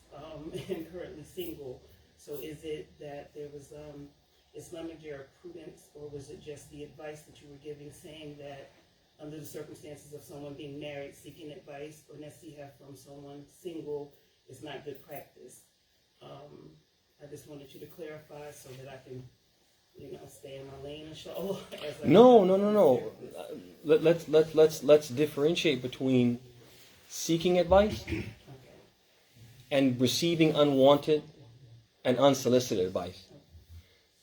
and currently single. So is it that there was Islamic jurisprudence, or was it just the advice that you were giving, saying that under the circumstances of someone being married, seeking advice or nasiha from someone single is not good practice? I just wanted you to clarify so that I can, stay in my lane, inshallah. No. Let's differentiate between seeking advice and receiving unwanted and unsolicited advice.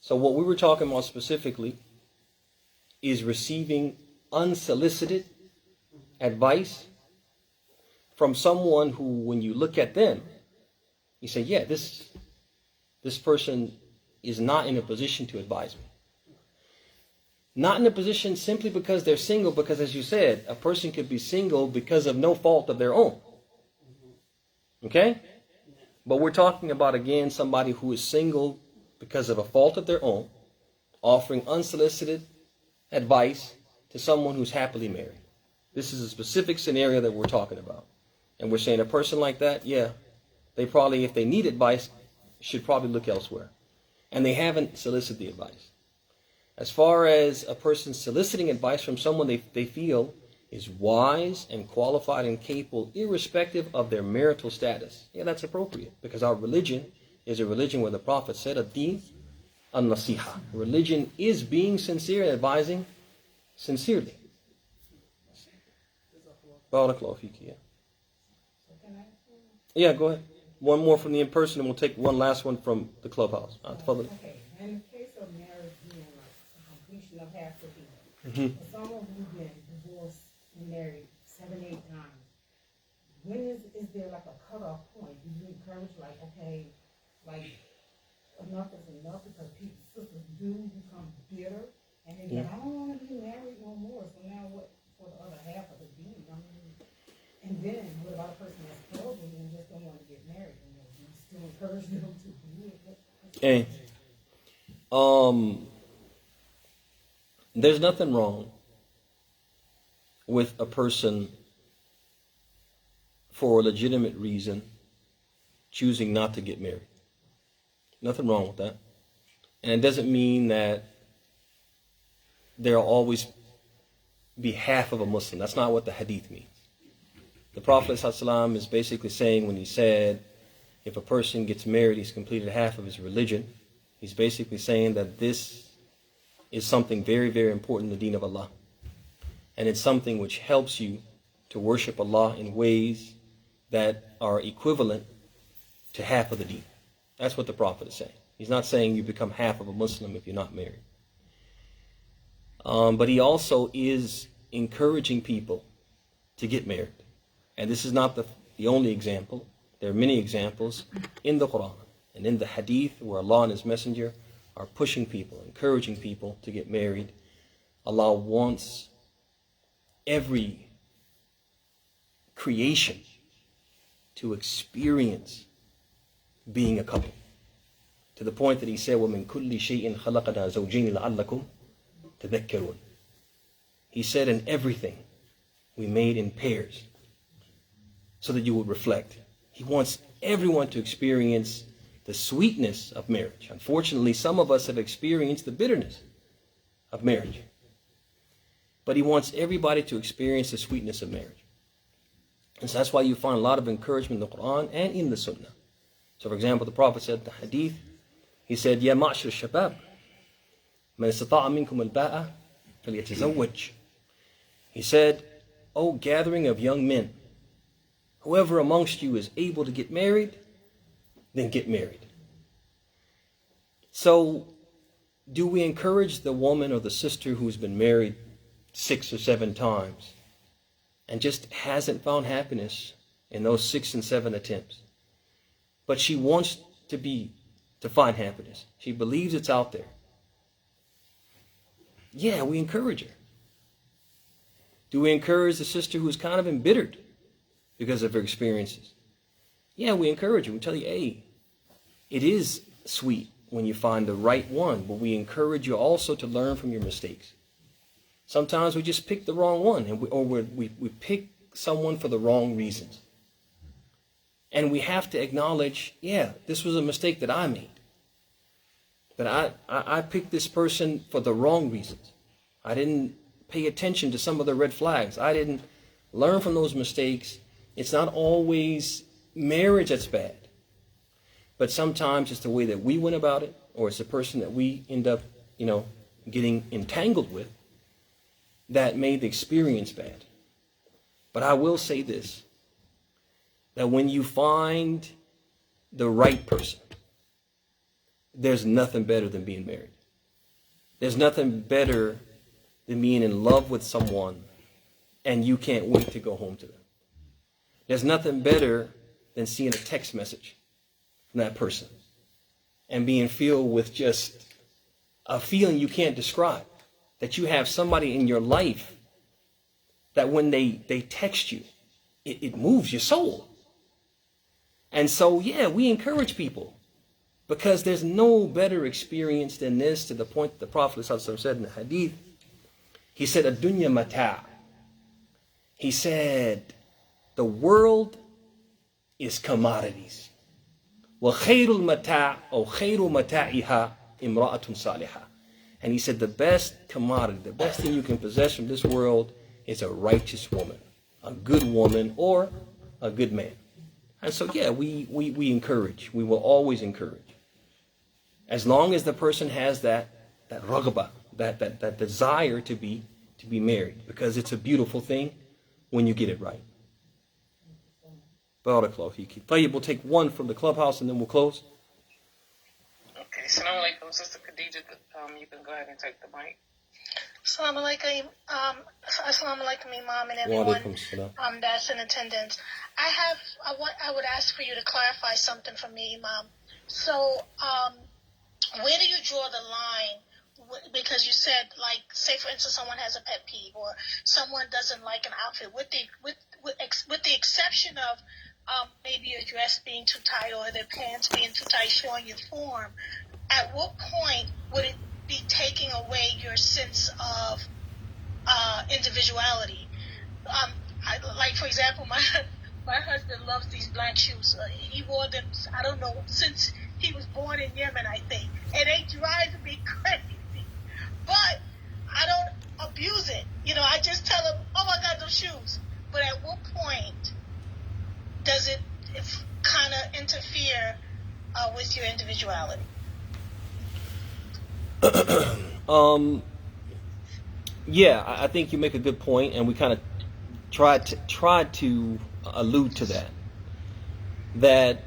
So what we were talking about specifically is receiving unsolicited advice from someone who, when you look at them, you say, yeah, this person is not in a position to advise me. Not in a position simply because they're single, because as you said, a person could be single because of no fault of their own. Okay? But we're talking about, again, somebody who is single because of a fault of their own, offering unsolicited advice to someone who's happily married. This is a specific scenario that we're talking about. And we're saying a person like that, yeah, they probably, if they need advice, should probably look elsewhere. And they haven't solicited the advice. As far as a person soliciting advice from someone they feel is wise and qualified and capable, irrespective of their marital status, yeah, that's appropriate. Because our religion is a religion where the Prophet said, ad-deen an-nasiha. Religion is being sincere and advising sincerely. Barakallahu fiki, yeah. Yeah, go ahead. One more from the in-person, and we'll take one last one from the clubhouse. Okay. In the case of marriage being like a completion of half the people, for someone who's been divorced and married 7, 8 times, when is there like a cutoff point? Do you encourage enough is enough, because sisters do become bitter and they go, I don't want to be married no more. So now what for the other half of the being? And then what about a person that's elderly and just don't want to get married? Do you still encourage them to do it? There's nothing wrong with a person, for a legitimate reason, choosing not to get married. Nothing wrong with that. And it doesn't mean that there'll always be half of a Muslim. That's not what the hadith means. The Prophet ﷺ is basically saying, when he said, if a person gets married, he's completed half of his religion, he's basically saying that this is something very, very important in the deen of Allah. And it's something which helps you to worship Allah in ways that are equivalent to half of the deen. That's what the Prophet is saying. He's not saying you become half of a Muslim if you're not married. But he also is encouraging people to get married. And this is not the only example. There are many examples in the Quran and in the Hadith where Allah and His Messenger are pushing people, encouraging people to get married. Allah wants every creation to experience being a couple. To the point that He said, وَمِن كُلِّ شَيْءٍ خَلَقَنَا زَوْجَيْنِ لَعَلَّكُمْ تَذَكَّرُونَ. He said, in everything we made in pairs so that you would reflect. He wants everyone to experience the sweetness of marriage. Unfortunately, some of us have experienced the bitterness of marriage. But He wants everybody to experience the sweetness of marriage. And so that's why you find a lot of encouragement in the Quran and in the Sunnah. So for example, the Prophet said in the Hadith, he said, يَا مَعْشَرَ الشَّبَابِ مَنْ اسْتَطَاعَ مِنْكُمُ الْبَاءَ فَلْيَتَزَوَّجْ. He said, O gathering of young men, whoever amongst you is able to get married, then get married. So, do we encourage the woman or the sister who's been married 6 or 7 times and just hasn't found happiness in those 6 and 7 attempts? But she wants to find happiness. She believes it's out there. Yeah, we encourage her. Do we encourage the sister who's kind of embittered because of her experiences? Yeah, we encourage her. We tell you, hey, it is sweet when you find the right one, but we encourage you also to learn from your mistakes. Sometimes we just pick the wrong one, or we pick someone for the wrong reasons. And we have to acknowledge, yeah, this was a mistake that I made. But I picked this person for the wrong reasons. I didn't pay attention to some of the red flags. I didn't learn from those mistakes. It's not always marriage that's bad. But sometimes it's the way that we went about it, or it's the person that we end up, getting entangled with that made the experience bad. But I will say this, that when you find the right person, there's nothing better than being married. There's nothing better than being in love with someone and you can't wait to go home to them. There's nothing better than seeing a text message from that person and being filled with just a feeling you can't describe. That you have somebody in your life that when they text you, it moves your soul. And so, yeah, we encourage people because there's no better experience than this, to the point that the Prophet ﷺ said in the Hadith. He said, "Ad-dunya mata'." He said, the world is commodities. وَخَيْرُ الْمَتَاعِ أو خَيْرُ مَتَاعِهَا إِمْرَأَةٌ صَالِحَةٌ. And he said the best commodity, the best thing you can possess from this world is a righteous woman, a good woman, or a good man. And so, yeah, we encourage. We will always encourage. As long as the person has that raghba, that desire to be married, because it's a beautiful thing when you get it right. Barakallahu feeki. Tayyib, we'll take one from the clubhouse and then we'll close. Okay, Assalamu alaikum, Sister Khadija. You can go ahead and take the mic. Assalamu alaikum, Imam, and everyone that's in attendance. I would ask for you to clarify something for me, Imam. So, where do you draw the line? Because you said, like, say for instance, someone has a pet peeve, or someone doesn't like an outfit, with the exception of maybe your dress being too tight or their pants being too tight, showing your form. At what point would it be taking away your sense of individuality? Like, for example, my husband loves these black shoes. He wore them, I don't know, since he was born in Yemen, I think. And they drive me crazy. But I don't Yeah, I think you make a good point, and we kind of tried to allude to that. That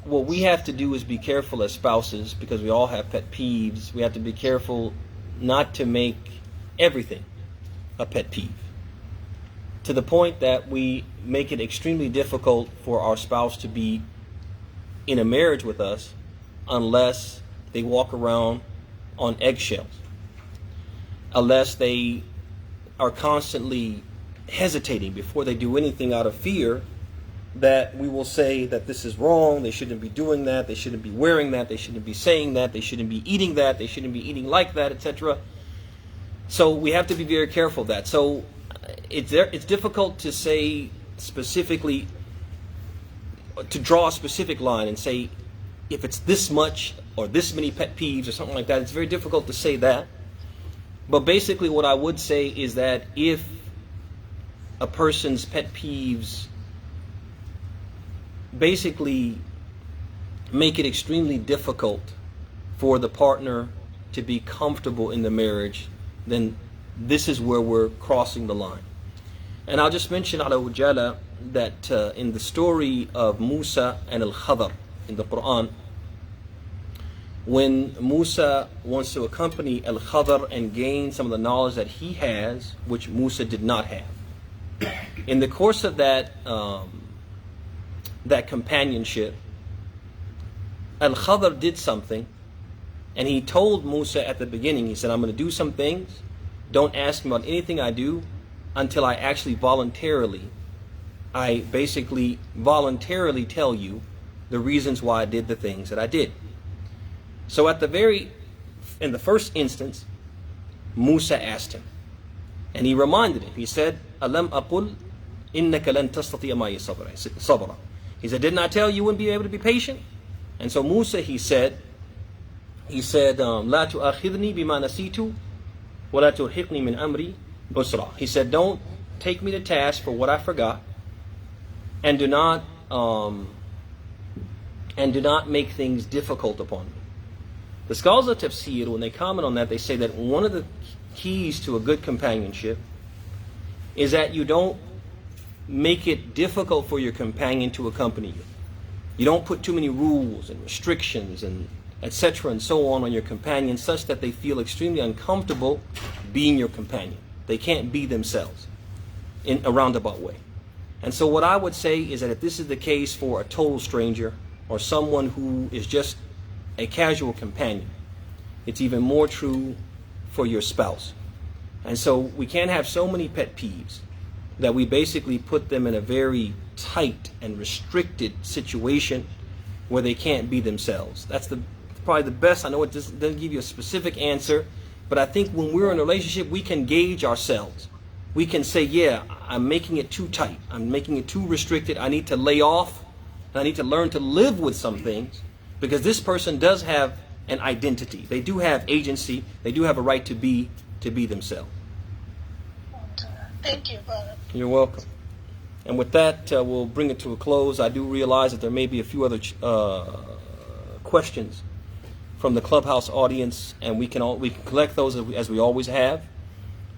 what we have to do is be careful as spouses, because we all have pet peeves. We have to be careful not to make everything a pet peeve, to the point that we make it extremely difficult for our spouse to be in a marriage with us unless they walk around on eggshells, unless they are constantly hesitating before they do anything out of fear that we will say that this is wrong, they shouldn't be doing that, they shouldn't be wearing that, they shouldn't be saying that, they shouldn't be eating that, they shouldn't be eating like that, etc. So we have to be very careful of that. So it's difficult to say specifically, to draw a specific line and say if it's this much or this many pet peeves or something like that. It's very difficult to say that. But basically what I would say is that if a person's pet peeves basically make it extremely difficult for the partner to be comfortable in the marriage, then this is where we're crossing the line. And I'll just mention Al-Ansari that in the story of Musa and Al-Khadr in the Quran, when Musa wants to accompany Al-Khadr and gain some of the knowledge that he has, which Musa did not have, in the course of that companionship, Al-Khadr did something, and he told Musa at the beginning, he said, I'm going to do some things, don't ask me about anything I do until I actually voluntarily tell you the reasons why I did the things that I did. So in the first instance, Musa asked him, and he reminded him, he said, Alam aqul innaka lan tastati'a ma'i sabra. He said, didn't I tell you wouldn't be able to be patient? And so Musa, he said, La tu'akhidhni bima nasitu wa la turhiqni min amri usra. He said, don't take me to task for what I forgot, and do not make things difficult upon me. The scholars of tafsir, when they comment on that, they say that one of the keys to a good companionship is that you don't make it difficult for your companion to accompany you. You don't put too many rules and restrictions and etc. and so on your companion, such that they feel extremely uncomfortable being your companion. They can't be themselves in a roundabout way. And so what I would say is that if this is the case for a total stranger or someone who is just a casual companion, it's even more true for your spouse. And so we can't have so many pet peeves that we basically put them in a very tight and restricted situation where they can't be themselves. That's probably the best. I know it doesn't give you a specific answer, but I think when we're in a relationship, we can gauge ourselves. We can say, yeah, I'm making it too tight. I'm making it too restricted. I need to lay off. And I need to learn to live with some things, because this person does have an identity. They do have agency. They do have a right to be themselves. Thank you, brother. You're welcome. And with that, we'll bring it to a close. I do realize that there may be a few other questions from the Clubhouse audience, and we can collect those as we always have,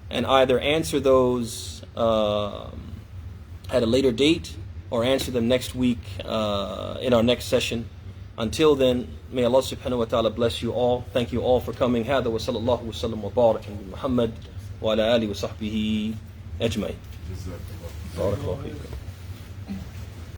and either answer those at a later date or answer them next week in our next session. Until then, may Allah subhanahu wa ta'ala bless you all. Thank you all for coming. هذا وصلى الله وسلم وبارك على محمد وعلى آله وصحبه أجمعين. بارك الله فيكم.